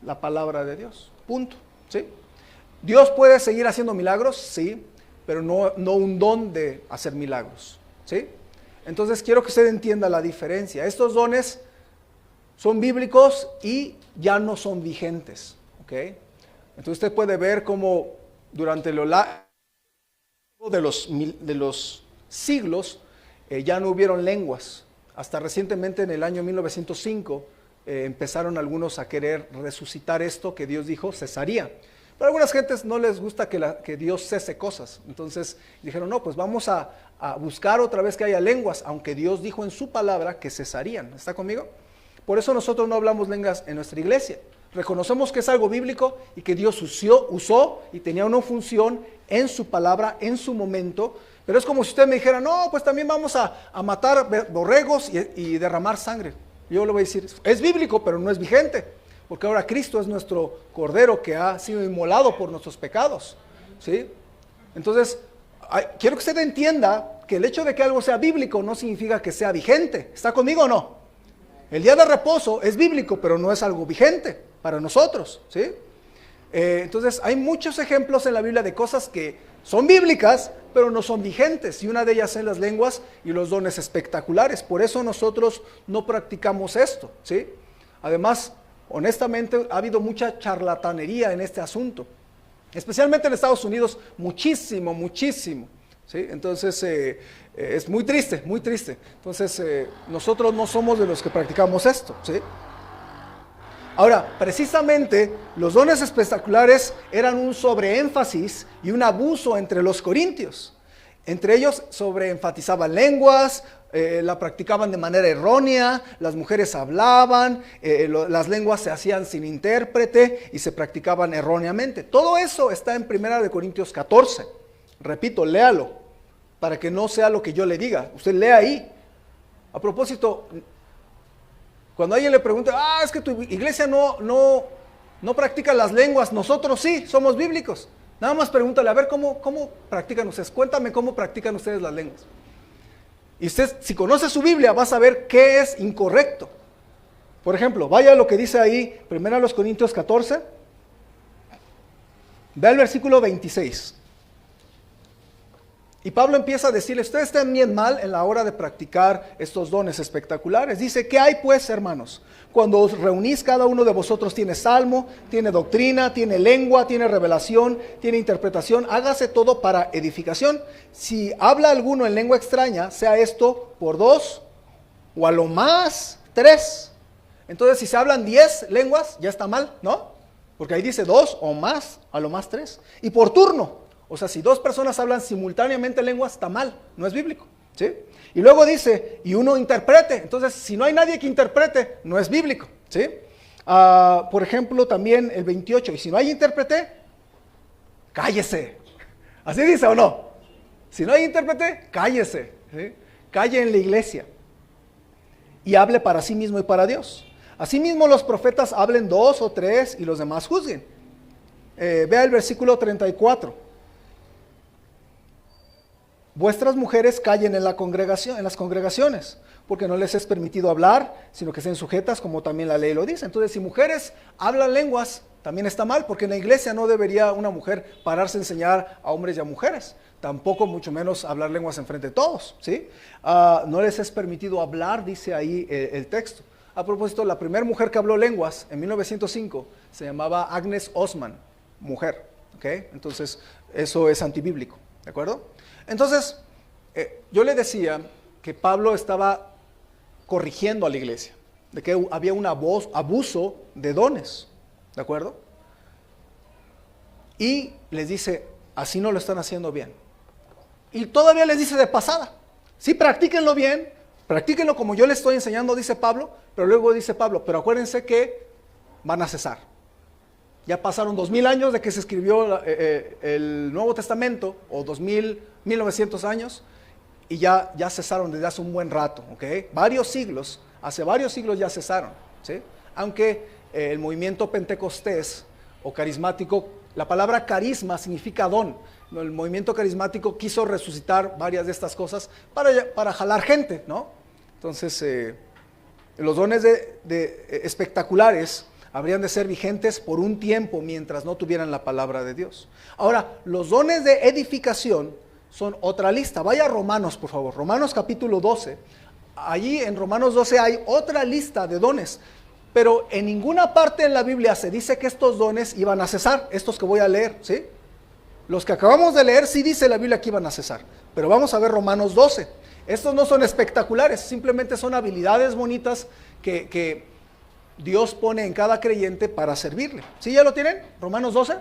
La palabra de Dios, punto. ¿Sí? ¿Dios puede seguir haciendo milagros? Sí, pero no un don de hacer milagros. ¿Sí? Entonces quiero que usted entienda la diferencia. Estos dones son bíblicos y ya no son vigentes, ¿ok? Entonces usted puede ver cómo durante lo largo de los siglos ya no hubieron lenguas. Hasta recientemente, en el año 1905, empezaron algunos a querer resucitar esto que Dios dijo cesaría. Pero a algunas gentes no les gusta que Dios cese cosas. Entonces dijeron, no, pues vamos a buscar otra vez que haya lenguas, aunque Dios dijo en su palabra que cesarían. ¿Está conmigo? Por eso nosotros no hablamos lenguas en nuestra iglesia. Reconocemos que es algo bíblico y que Dios usó y tenía una función en su palabra, en su momento. Pero es como si usted me dijera, no, pues también vamos a matar borregos y derramar sangre. Yo le voy a decir, es bíblico, pero no es vigente. Porque ahora Cristo es nuestro Cordero que ha sido inmolado por nuestros pecados, ¿sí? Entonces, quiero que usted entienda que el hecho de que algo sea bíblico no significa que sea vigente. ¿Está conmigo o no? El día de reposo es bíblico, pero no es algo vigente para nosotros, ¿sí? Entonces, hay muchos ejemplos en la Biblia de cosas que son bíblicas, pero no son vigentes. Y una de ellas son las lenguas y los dones espectaculares. Por eso nosotros no practicamos esto, ¿sí? Además, honestamente, ha habido mucha charlatanería en este asunto. Especialmente en Estados Unidos, muchísimo, ¿sí? Entonces, es muy triste, muy triste. Entonces, nosotros no somos de los que practicamos esto, ¿sí? Ahora, precisamente, los dones espectaculares eran un sobreénfasis y un abuso entre los corintios. Entre ellos sobreenfatizaban lenguas, la practicaban de manera errónea, las mujeres hablaban, las lenguas se hacían sin intérprete y se practicaban erróneamente. Todo eso está en 1 Corintios 14. Repito, léalo, para que no sea lo que yo le diga. Usted lea ahí. A propósito, cuando alguien le pregunta, es que tu iglesia no practica las lenguas, nosotros sí, somos bíblicos. Nada más pregúntale, a ver, ¿cómo practican ustedes? Cuéntame cómo practican ustedes las lenguas. Y usted, si conoce su Biblia, va a saber qué es incorrecto. Por ejemplo, vaya a lo que dice ahí, 1 Corintios 14, vea el versículo 26. Y Pablo empieza a decirle, ustedes están bien mal en la hora de practicar estos dones espectaculares. Dice, ¿qué hay pues, hermanos? Cuando os reunís, cada uno de vosotros tiene salmo, tiene doctrina, tiene lengua, tiene revelación, tiene interpretación. Hágase todo para edificación. Si habla alguno en lengua extraña, sea esto por 2 o a lo más 3. Entonces, si se hablan 10 lenguas, ya está mal, ¿no? Porque ahí dice 2 o más, a lo más 3. Y por turno. O sea, si 2 personas hablan simultáneamente lenguas, está mal, no es bíblico, ¿sí? Y luego dice, y uno interprete. Entonces, si no hay nadie que interprete, no es bíblico, ¿sí? Por ejemplo, también el 28, y si no hay intérprete, cállese. ¿Así dice o no? Si no hay intérprete, cállese, ¿sí? Calle en la iglesia y hable para sí mismo y para Dios. Asimismo, los profetas hablen 2 o 3 y los demás juzguen. Vea el versículo 34. Vuestras mujeres callen en las congregaciones, porque no les es permitido hablar, sino que estén sujetas, como también la ley lo dice. Entonces, si mujeres hablan lenguas, también está mal, porque en la iglesia no debería una mujer pararse a enseñar a hombres y a mujeres, tampoco mucho menos hablar lenguas enfrente de todos, ¿sí? No les es permitido hablar, dice ahí el texto. A propósito, la primera mujer que habló lenguas en 1905 se llamaba Agnes Osman, mujer, ¿ok? Entonces, eso es antibíblico, ¿de acuerdo? Entonces, yo le decía que Pablo estaba corrigiendo a la iglesia, de que había un abuso de dones, ¿de acuerdo? Y les dice, así no lo están haciendo bien. Y todavía les dice de pasada, sí, practíquenlo bien, practíquenlo como yo les estoy enseñando, dice Pablo, pero luego dice Pablo, pero acuérdense que van a cesar. Ya pasaron 2000 años de que se escribió el Nuevo Testamento, o 1900 años, y ya cesaron desde hace un buen rato, ¿ok? Hace varios siglos ya cesaron, ¿sí? Aunque el movimiento pentecostés o carismático, la palabra carisma significa don. El movimiento carismático quiso resucitar varias de estas cosas para jalar gente, ¿no? Entonces, los dones espectaculares habrían de ser vigentes por un tiempo mientras no tuvieran la palabra de Dios. Ahora, los dones de edificación son otra lista. Vaya a Romanos, por favor. Romanos capítulo 12. Allí en Romanos 12 hay otra lista de dones. Pero en ninguna parte en la Biblia se dice que estos dones iban a cesar. Estos que voy a leer, ¿sí? Los que acabamos de leer sí dice la Biblia que iban a cesar. Pero vamos a ver Romanos 12. Estos no son espectaculares, simplemente son habilidades bonitas que Dios pone en cada creyente para servirle. ¿Sí ya lo tienen? Romanos 12,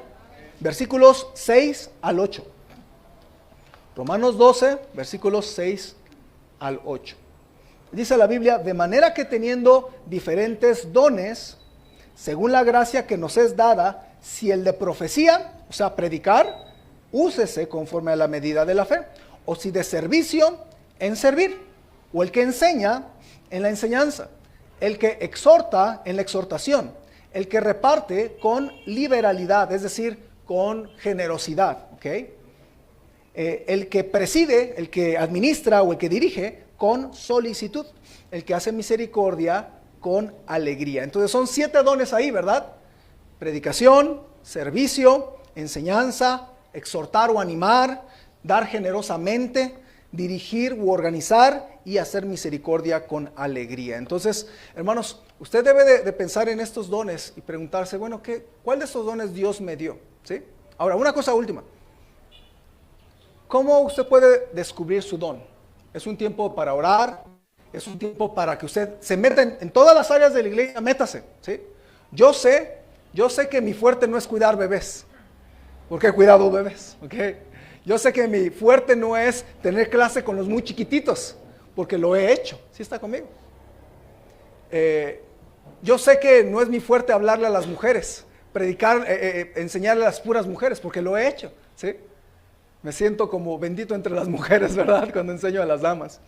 versículos 6 al 8. Romanos 12, versículos 6 al 8. Dice la Biblia, de manera que teniendo diferentes dones, según la gracia que nos es dada, si el de profecía, o sea, predicar, úsese conforme a la medida de la fe, o si de servicio, en servir, o el que enseña, en la enseñanza, el que exhorta, en la exhortación, el que reparte con liberalidad, es decir, con generosidad, ¿ok? El que preside, el que administra o el que dirige, con solicitud, el que hace misericordia con alegría. Entonces son 7 dones ahí, ¿verdad? Predicación, servicio, enseñanza, exhortar o animar, dar generosamente, dirigir u organizar y hacer misericordia con alegría. Entonces, hermanos, usted debe de pensar en estos dones y preguntarse, bueno, ¿cuál de estos dones Dios me dio? ¿Sí? Ahora, una cosa última. ¿Cómo usted puede descubrir su don? Es un tiempo para orar, es un tiempo para que usted se meta en todas las áreas de la iglesia, métase, ¿sí? Yo sé que mi fuerte no es cuidar bebés, porque he cuidado bebés, ¿ok? Yo sé que mi fuerte no es tener clase con los muy chiquititos, porque lo he hecho, ¿sí está conmigo? Yo sé que no es mi fuerte hablarle a las mujeres, predicar, enseñarle a las puras mujeres, porque lo he hecho, ¿sí? Me siento como bendito entre las mujeres, ¿verdad? Cuando enseño a las damas,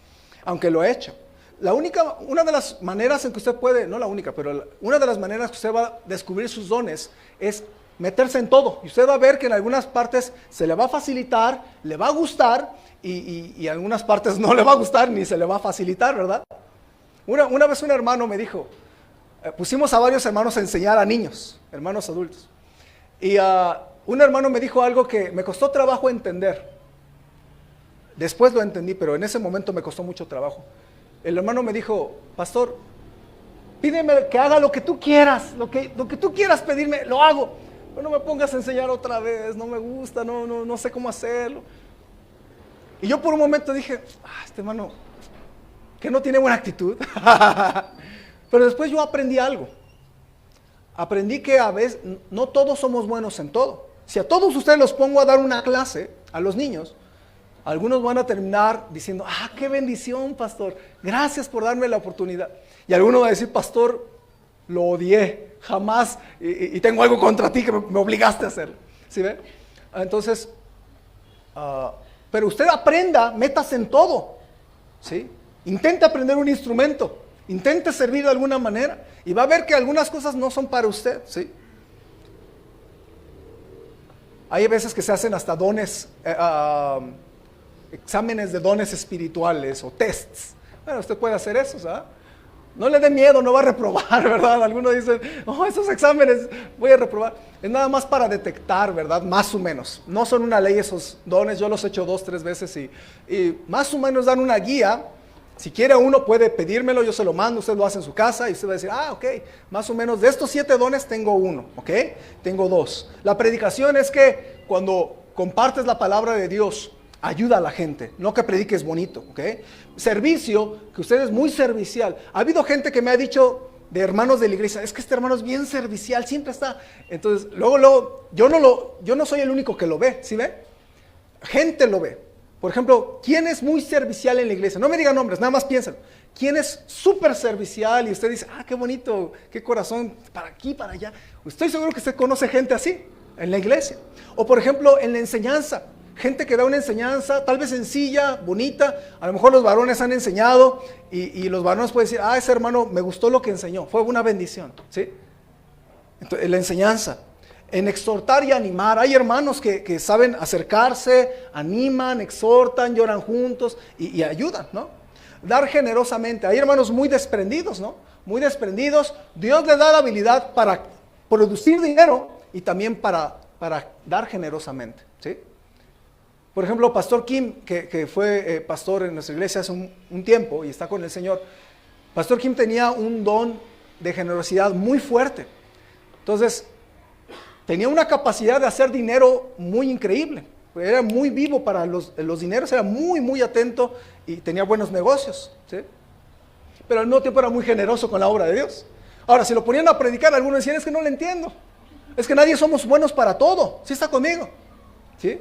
aunque lo he hecho. Una de las maneras en que usted puede, no la única, pero una de las maneras que usted va a descubrir sus dones es meterse en todo. Y usted va a ver que en algunas partes se le va a facilitar, le va a gustar, y en algunas partes no le va a gustar ni se le va a facilitar, ¿verdad? Una vez un hermano me dijo, pusimos a varios hermanos a enseñar a niños, hermanos adultos, y un hermano me dijo algo que me costó trabajo entender. Después lo entendí, pero en ese momento me costó mucho trabajo. El hermano me dijo, pastor, pídeme que haga lo que tú quieras, lo que tú quieras pedirme, lo hago. Pero no me pongas a enseñar otra vez, no me gusta, no sé cómo hacerlo. Y yo por un momento dije, este hermano, que no tiene buena actitud. Pero después yo aprendí algo. Aprendí que a veces no todos somos buenos en todo. Si a todos ustedes los pongo a dar una clase, a los niños, algunos van a terminar diciendo, qué bendición, pastor, gracias por darme la oportunidad. Y alguno va a decir, pastor, lo odié, jamás, y tengo algo contra ti que me obligaste a hacerlo. ¿Sí ve? Entonces, pero usted aprenda, métase en todo, ¿sí? Intente aprender un instrumento, intente servir de alguna manera, y va a ver que algunas cosas no son para usted, ¿sí? Hay veces que se hacen hasta dones, exámenes de dones espirituales o tests. Bueno, usted puede hacer eso, ¿sabes? No le dé miedo, no va a reprobar, ¿verdad? Algunos dicen, esos exámenes voy a reprobar. Es nada más para detectar, ¿verdad? Más o menos. No son una ley esos dones, yo los he hecho 2, 3 veces y más o menos dan una guía. Si quiere uno puede pedírmelo, yo se lo mando, usted lo hace en su casa y usted va a decir, ok, más o menos de estos 7 dones tengo 1, ok, tengo 2. La predicación es que cuando compartes la palabra de Dios, ayuda a la gente, no que prediques bonito, ok. Servicio, que usted es muy servicial. Ha habido gente que me ha dicho de hermanos de la iglesia, es que este hermano es bien servicial, siempre está. Entonces, luego, yo no soy el único que lo ve, ¿sí ve? Gente lo ve. Por ejemplo, ¿quién es muy servicial en la iglesia? No me digan nombres, nada más piénsenlo. ¿Quién es súper servicial y usted dice, qué bonito, qué corazón, para aquí, para allá? Estoy seguro que usted conoce gente así en la iglesia. O por ejemplo, en la enseñanza, gente que da una enseñanza, tal vez sencilla, bonita. A lo mejor los varones han enseñado y los varones pueden decir, ese hermano me gustó lo que enseñó, fue una bendición, ¿sí? Entonces, en la enseñanza. En exhortar y animar, hay hermanos que saben acercarse, animan, exhortan, lloran juntos y ayudan, ¿no? Dar generosamente, hay hermanos muy desprendidos, ¿no? Muy desprendidos, Dios les da la habilidad para producir dinero y también para dar generosamente, ¿sí? Por ejemplo, Pastor Kim, que fue pastor en nuestra iglesia hace un tiempo y está con el Señor, Pastor Kim tenía un don de generosidad muy fuerte. Entonces, tenía una capacidad de hacer dinero muy increíble. Era muy vivo para los dineros, era muy atento y tenía buenos negocios, ¿sí? Pero al mismo tiempo era muy generoso con la obra de Dios. Ahora, si lo ponían a predicar, algunos decían, es que no le entiendo. Es que nadie somos buenos para todo. ¿Sí está conmigo? ¿Sí?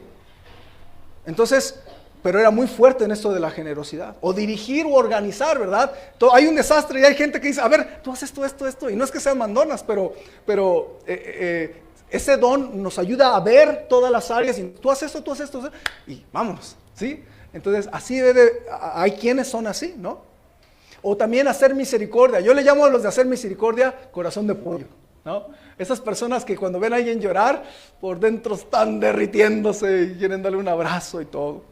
Entonces, pero era muy fuerte en esto de la generosidad. O dirigir o organizar, ¿verdad? Hay un desastre y hay gente que dice, a ver, tú haces esto. Y no es que sean mandonas, pero ese don nos ayuda a ver todas las áreas. Y tú haces esto. Y vámonos, ¿sí? Entonces, hay quienes son así, ¿no? O también hacer misericordia. Yo le llamo a los de hacer misericordia corazón de pollo, ¿no? Esas personas que cuando ven a alguien llorar, por dentro están derritiéndose y quieren darle un abrazo y todo.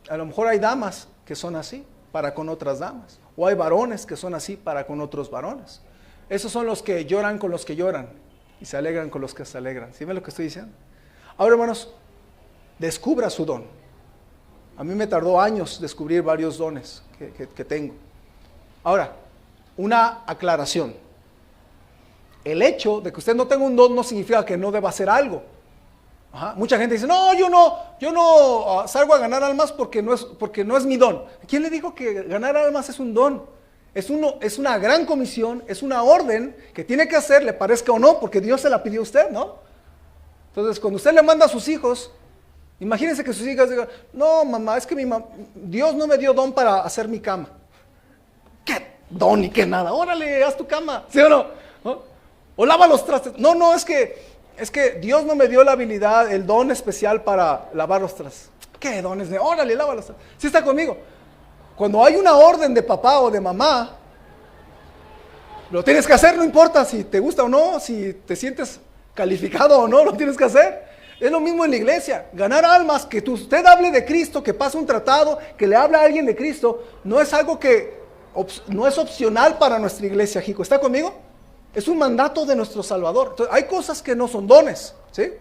A lo mejor hay damas que son así para con otras damas. O hay varones que son así para con otros varones. Esos son los que lloran con los que lloran y se alegran con los que se alegran. ¿Sí ven lo que estoy diciendo? Ahora, hermanos, descubra su don. A mí me tardó años descubrir varios dones que tengo. Ahora, una aclaración. El hecho de que usted no tenga un don no significa que no deba hacer algo. Ajá. Mucha gente dice, no, yo no salgo a ganar almas porque no es mi don. ¿Quién le dijo que ganar almas es un don? Es una gran comisión, es una orden que tiene que hacer, le parezca o no, porque Dios se la pidió a usted, ¿no? Entonces, cuando usted le manda a sus hijos, imagínense que sus hijas digan, no, mamá, es que Dios no me dio don para hacer mi cama. ¿Qué don ni qué nada? Órale, haz tu cama, ¿sí o no? ¿No? O lava los trastes. No, es que Dios no me dio la habilidad, el don especial para lavar los trastes. ¿Qué dones? Órale, lava los trastes. ¿Sí está conmigo? Cuando hay una orden de papá o de mamá, lo tienes que hacer, no importa si te gusta o no, si te sientes calificado o no, lo tienes que hacer. Es lo mismo en la iglesia. Ganar almas, que usted hable de Cristo, que pase un tratado, que le hable a alguien de Cristo, no es algo no es opcional para nuestra iglesia, Jico. ¿Está conmigo? Es un mandato de nuestro Salvador. Entonces, hay cosas que no son dones, ¿sí?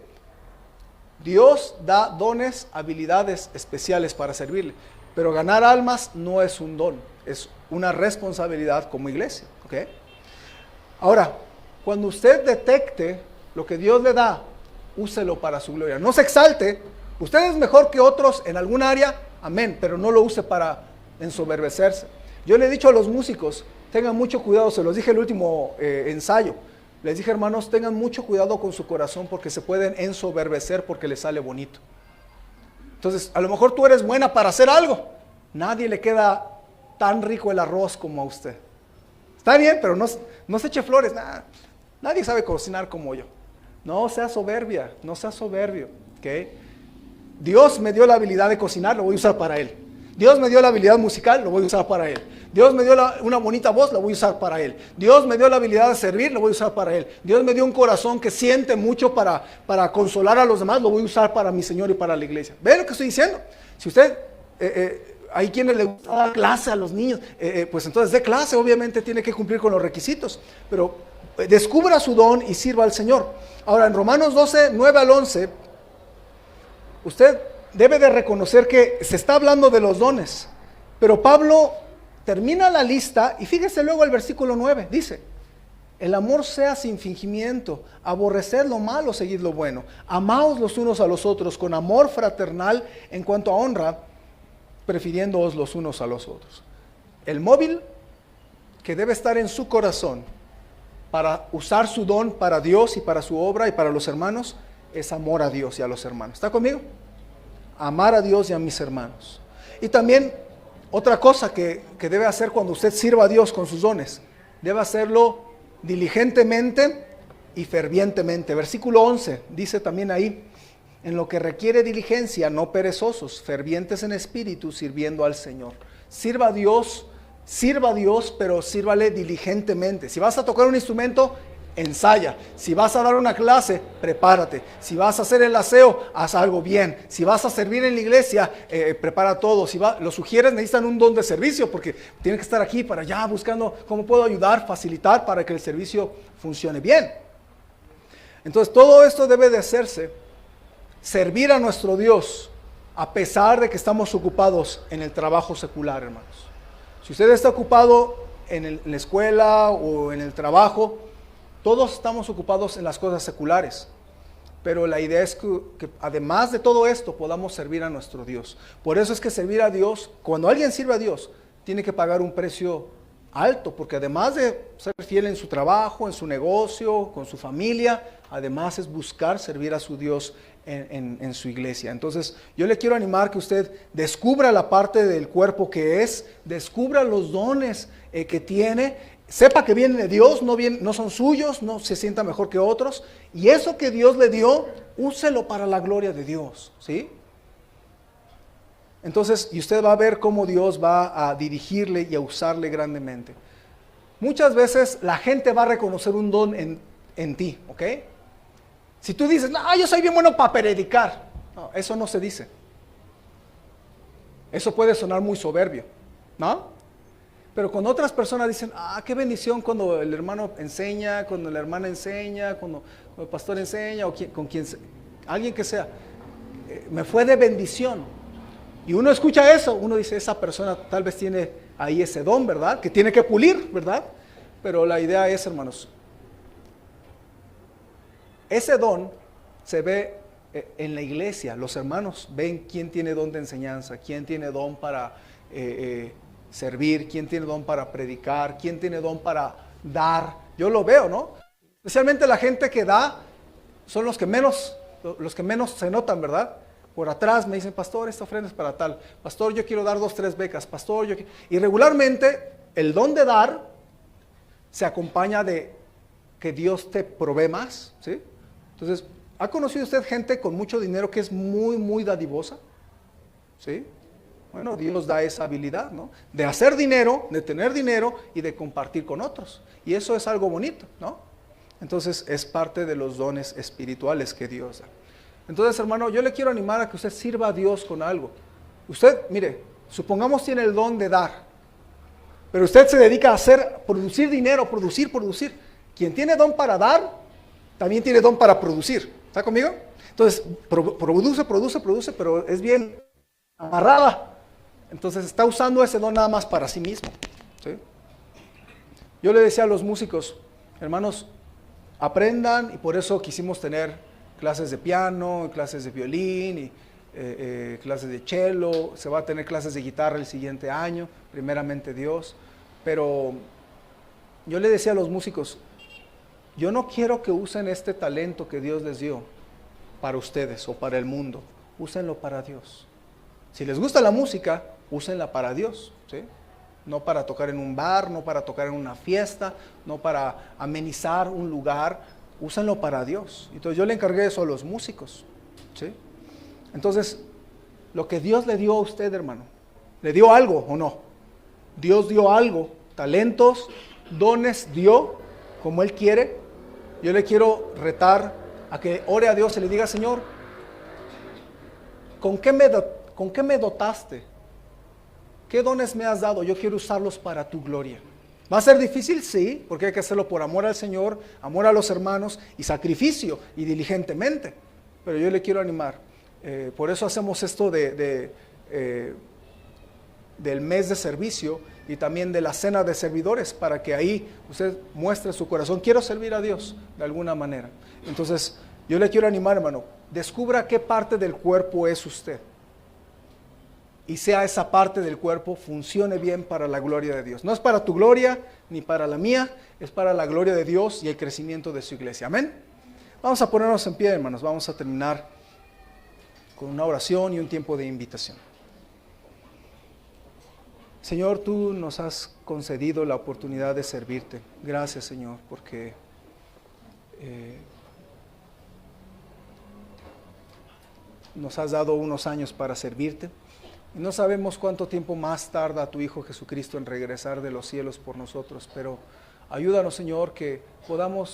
Dios da dones, habilidades especiales para servirle. Pero ganar almas no es un don, es una responsabilidad como iglesia, ¿ok? Ahora, cuando usted detecte lo que Dios le da, úselo para su gloria. No se exalte. Usted es mejor que otros en algún área, amén, pero no lo use para ensoberbecerse. Yo le he dicho a los músicos, tengan mucho cuidado, se los dije en el último ensayo. Les dije, hermanos, tengan mucho cuidado con su corazón porque se pueden ensoberbecer porque les sale bonito. Entonces, a lo mejor tú eres buena para hacer algo. Nadie le queda tan rico el arroz como a usted. Está bien, pero no se eche flores. Nadie sabe cocinar como yo. No sea soberbia, no sea soberbio. ¿Okay? Dios me dio la habilidad de cocinar, lo voy a usar para Él. Dios me dio la habilidad musical, lo voy a usar para Él. Dios me dio una bonita voz, la voy a usar para Él. Dios me dio la habilidad de servir, lo voy a usar para Él. Dios me dio un corazón que siente mucho para consolar a los demás, lo voy a usar para mi Señor y para la iglesia. ¿Ve lo que estoy diciendo? Si usted, hay quienes le gusta dar clase a los niños, pues entonces de clase, obviamente tiene que cumplir con los requisitos, pero descubra su don y sirva al Señor. Ahora, en Romanos 12, 9 al 11, usted debe de reconocer que se está hablando de los dones, pero Pablo termina la lista y fíjese luego el versículo 9, dice, el amor sea sin fingimiento, aborreced lo malo, seguid lo bueno, amaos los unos a los otros con amor fraternal en cuanto a honra, prefiriéndoos los unos a los otros. El móvil que debe estar en su corazón para usar su don para Dios y para su obra y para los hermanos es amor a Dios y a los hermanos. ¿Está conmigo? Amar a Dios y a mis hermanos. Y también otra cosa que debe hacer cuando usted sirva a Dios con sus dones, debe hacerlo diligentemente y fervientemente. Versículo 11 dice también ahí, en lo que requiere diligencia, no perezosos, fervientes en espíritu, sirviendo al Señor. Sirva a Dios, pero sírvale diligentemente. Si vas a tocar un instrumento, ensaya. Si vas a dar una clase, prepárate. Si vas a hacer el aseo, haz algo bien. Si vas a servir en la iglesia, prepara todo. Si los sugieres, necesitan un don de servicio porque tienen que estar aquí para allá buscando cómo puedo ayudar, facilitar para que el servicio funcione bien. Entonces todo esto debe de hacerse servir a nuestro Dios a pesar de que estamos ocupados en el trabajo secular, hermanos. Si usted está ocupado en la escuela o en el trabajo, todos estamos ocupados en las cosas seculares. Pero la idea es que además de todo esto podamos servir a nuestro Dios. Por eso es que servir a Dios, cuando alguien sirve a Dios, tiene que pagar un precio alto, porque además de ser fiel en su trabajo, en su negocio, con su familia, además es buscar servir a su Dios en su iglesia. Entonces yo le quiero animar que usted descubra la parte del cuerpo que es, descubra los dones que tiene, sepa que vienen de Dios, no son suyos, no se sienta mejor que otros, y eso que Dios le dio, úselo para la gloria de Dios, ¿sí? Entonces, y usted va a ver cómo Dios va a dirigirle y a usarle grandemente. Muchas veces la gente va a reconocer un don en ti, ¿ok? Si tú dices, no, yo soy bien bueno para predicar, no, eso no se dice. Eso puede sonar muy soberbio, ¿no? Pero cuando otras personas dicen, qué bendición cuando el hermano enseña, cuando la hermana enseña, cuando el pastor enseña, o con quien, alguien que sea, me fue de bendición. Y uno escucha eso, uno dice, esa persona tal vez tiene ahí ese don, ¿verdad? Que tiene que pulir, ¿verdad? Pero la idea es, hermanos, ese don se ve en la iglesia. Los hermanos ven quién tiene don de enseñanza, quién tiene don para servir, quién tiene don para predicar, quién tiene don para dar. Yo lo veo, ¿no? Especialmente la gente que da son los que menos se notan, ¿verdad? Por atrás me dicen, pastor, esta ofrenda es para tal. Pastor, yo quiero dar 2, 3 becas. Pastor, y regularmente el don de dar se acompaña de que Dios te provee más, ¿sí? Entonces, ¿ha conocido usted gente con mucho dinero que es muy, muy dadivosa? ¿Sí? Bueno, Dios da esa habilidad, ¿no? De hacer dinero, de tener dinero y de compartir con otros. Y eso es algo bonito, ¿no? Entonces, es parte de los dones espirituales que Dios da. Entonces, hermano, yo le quiero animar a que usted sirva a Dios con algo. Usted, mire, supongamos tiene el don de dar, pero usted se dedica a producir dinero, producir. Quien tiene don para dar, también tiene don para producir. ¿Está conmigo? Entonces, produce, pero es bien amarrada. Entonces, está usando ese don nada más para sí mismo, ¿sí? Yo le decía a los músicos, hermanos, aprendan, y por eso quisimos tener clases de piano, clases de violín, y clases de cello, se va a tener clases de guitarra el siguiente año, primeramente Dios. Pero yo le decía a los músicos, yo no quiero que usen este talento que Dios les dio para ustedes o para el mundo, úsenlo para Dios. Si les gusta la música, úsenla para Dios, ¿sí? No para tocar en un bar, no para tocar en una fiesta, no para amenizar un lugar, úsenlo para Dios. Entonces yo le encargué eso a los músicos, ¿sí? Entonces, lo que Dios le dio a usted, hermano, ¿le dio algo o no? Dios dio algo, talentos, dones dio, como Él quiere. Yo le quiero retar a que ore a Dios y le diga, Señor, ¿con qué me dotaste? ¿Qué dones me has dado? Yo quiero usarlos para tu gloria. ¿Va a ser difícil? Sí, porque hay que hacerlo por amor al Señor, amor a los hermanos y sacrificio y diligentemente. Pero yo le quiero animar. Por eso hacemos esto del mes de servicio y también de la cena de servidores, para que ahí usted muestre su corazón. Quiero servir a Dios de alguna manera. Entonces, yo le quiero animar, hermano, descubra qué parte del cuerpo es usted. Y sea esa parte del cuerpo, funcione bien para la gloria de Dios. No es para tu gloria ni para la mía, es para la gloria de Dios y el crecimiento de su iglesia. Amén. Vamos a ponernos en pie, hermanos. Vamos a terminar con una oración y un tiempo de invitación. Señor, tú nos has concedido la oportunidad de servirte. Gracias, Señor, porque nos has dado unos años para servirte. Y no sabemos cuánto tiempo más tarda tu Hijo Jesucristo en regresar de los cielos por nosotros, pero ayúdanos, Señor, que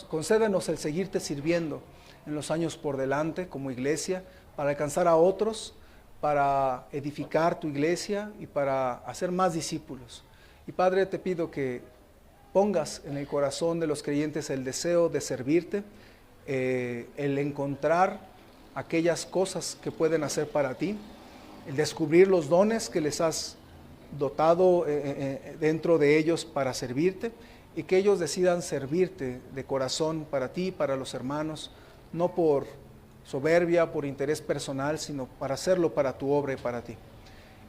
concédenos el seguirte sirviendo en los años por delante como iglesia, para alcanzar a otros, para edificar tu iglesia y para hacer más discípulos. Y Padre, te pido que pongas en el corazón de los creyentes el deseo de servirte, el encontrar aquellas cosas que pueden hacer para ti, el descubrir los dones que les has dotado dentro de ellos para servirte, y que ellos decidan servirte de corazón para ti, para los hermanos, no por soberbia, por interés personal, sino para hacerlo para tu obra y para ti.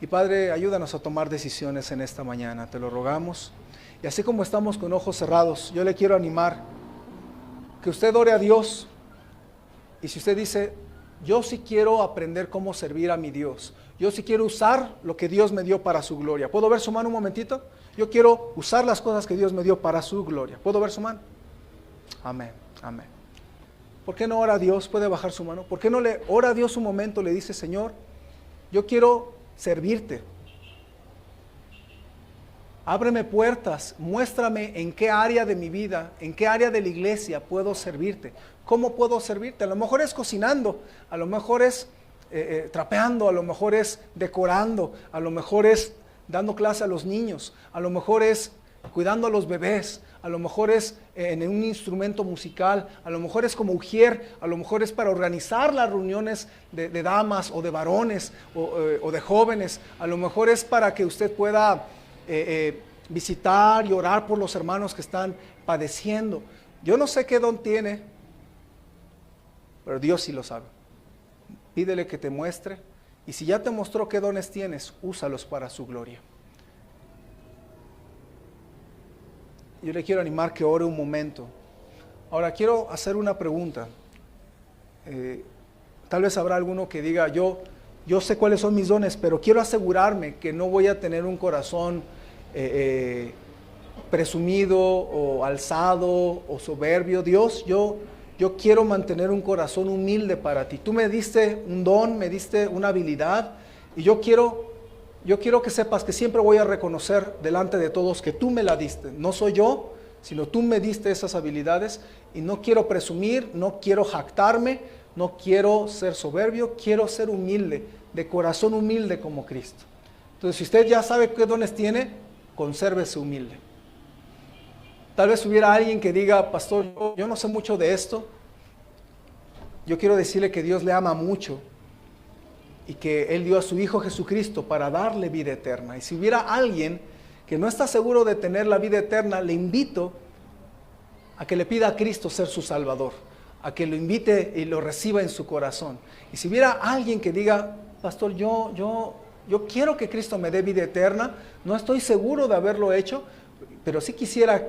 Y Padre, ayúdanos a tomar decisiones en esta mañana, te lo rogamos. Y así como estamos con ojos cerrados, yo le quiero animar que usted ore a Dios. Y si usted dice, yo sí quiero aprender cómo servir a mi Dios, yo sí quiero usar lo que Dios me dio para su gloria. ¿Puedo ver su mano un momentito? Yo quiero usar las cosas que Dios me dio para su gloria. ¿Puedo ver su mano? Amén, amén. ¿Por qué no ora a Dios? ¿Puede bajar su mano? ¿Por qué no le ora a Dios un momento? Le dice, Señor, yo quiero servirte. Ábreme puertas, muéstrame en qué área de mi vida, en qué área de la iglesia puedo servirte. ¿Cómo puedo servirte? A lo mejor es cocinando, a lo mejor es trapeando, a lo mejor es decorando, a lo mejor es dando clase a los niños, a lo mejor es cuidando a los bebés, a lo mejor es en un instrumento musical, a lo mejor es como ujier, a lo mejor es para organizar las reuniones de damas o de varones o de jóvenes, a lo mejor es para que usted pueda visitar y orar por los hermanos que están padeciendo. Yo no sé qué don tiene, pero Dios sí lo sabe. Pídele que te muestre, y si ya te mostró qué dones tienes, úsalos para su gloria. Yo le quiero animar que ore un momento. Ahora quiero hacer una pregunta. Tal vez habrá alguno que diga, yo sé cuáles son mis dones, pero quiero asegurarme que no voy a tener un corazón presumido o alzado o soberbio. Dios, yo quiero mantener un corazón humilde para ti. Tú me diste un don, me diste una habilidad, y yo quiero que sepas que siempre voy a reconocer delante de todos que tú me la diste. No soy yo, sino tú me diste esas habilidades, y no quiero presumir, no quiero jactarme, no quiero ser soberbio, quiero ser humilde, de corazón humilde como Cristo. Entonces, si usted ya sabe qué dones tiene, consérvese humilde. Tal vez hubiera alguien que diga, pastor, yo no sé mucho de esto. Yo quiero decirle que Dios le ama mucho y que Él dio a su Hijo Jesucristo para darle vida eterna. Y si hubiera alguien que no está seguro de tener la vida eterna, le invito a que le pida a Cristo ser su Salvador, a que lo invite y lo reciba en su corazón. Y si hubiera alguien que diga, pastor, yo quiero que Cristo me dé vida eterna, no estoy seguro de haberlo hecho, pero sí quisiera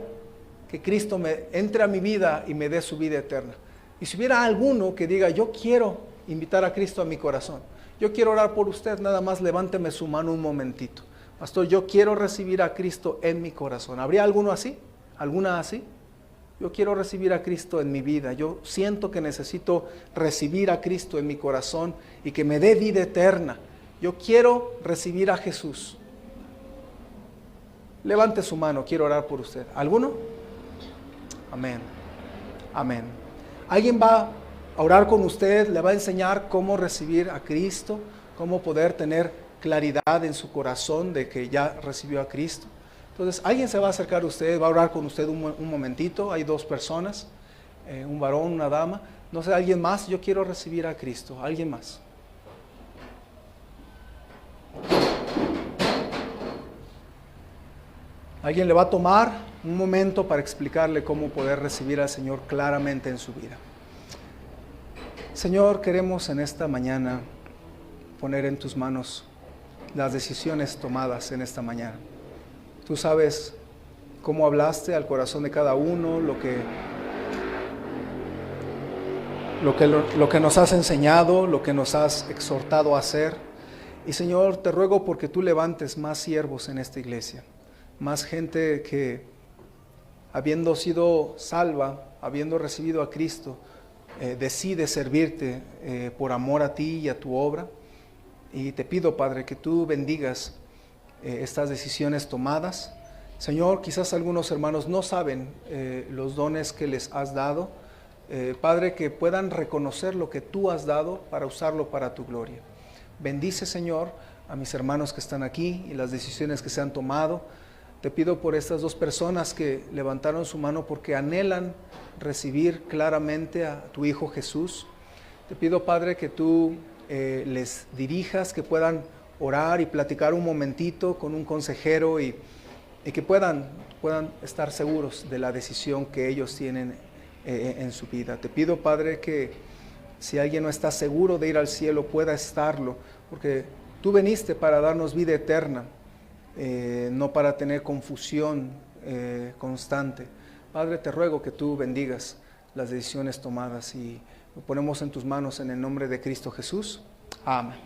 que Cristo entre a mi vida y me dé su vida eterna. Y si hubiera alguno que diga, yo quiero invitar a Cristo a mi corazón, yo quiero orar por usted, nada más levánteme su mano un momentito. Pastor, yo quiero recibir a Cristo en mi corazón. ¿Habría alguno así? ¿Alguna así? Yo quiero recibir a Cristo en mi vida. Yo siento que necesito recibir a Cristo en mi corazón y que me dé vida eterna. Yo quiero recibir a Jesús. Levante su mano, quiero orar por usted. ¿Alguno? Amén. Amén. ¿Alguien va a orar con usted? ¿Le va a enseñar cómo recibir a Cristo? ¿Cómo poder tener claridad en su corazón de que ya recibió a Cristo? Entonces, alguien se va a acercar a usted, va a orar con usted un momentito. Hay dos personas, un varón, una dama. No sé, alguien más, yo quiero recibir a Cristo. ¿Alguien más? Alguien le va a tomar un momento para explicarle cómo poder recibir al Señor claramente en su vida. Señor, queremos en esta mañana poner en tus manos las decisiones tomadas en esta mañana. Tú sabes cómo hablaste al corazón de cada uno, lo que nos has enseñado, lo que nos has exhortado a hacer. Y Señor, te ruego porque tú levantes más siervos en esta iglesia, más gente que, habiendo sido salva, habiendo recibido a Cristo, decide servirte por amor a ti y a tu obra. Y te pido, Padre, que tú bendigas estas decisiones tomadas. Señor, quizás algunos hermanos no saben los dones que les has dado. Padre, que puedan reconocer lo que tú has dado para usarlo para tu gloria. Bendice, Señor, a mis hermanos que están aquí y las decisiones que se han tomado. Te pido por estas dos personas que levantaron su mano porque anhelan recibir claramente a tu Hijo Jesús. Te pido, Padre, que tú les dirijas, que puedan orar y platicar un momentito con un consejero y que puedan estar seguros de la decisión que ellos tienen en su vida. Te pido, Padre, que si alguien no está seguro de ir al cielo, pueda estarlo, porque tú viniste para darnos vida eterna, no para tener confusión constante. Padre, te ruego que tú bendigas las decisiones tomadas y lo ponemos en tus manos en el nombre de Cristo Jesús. Amén.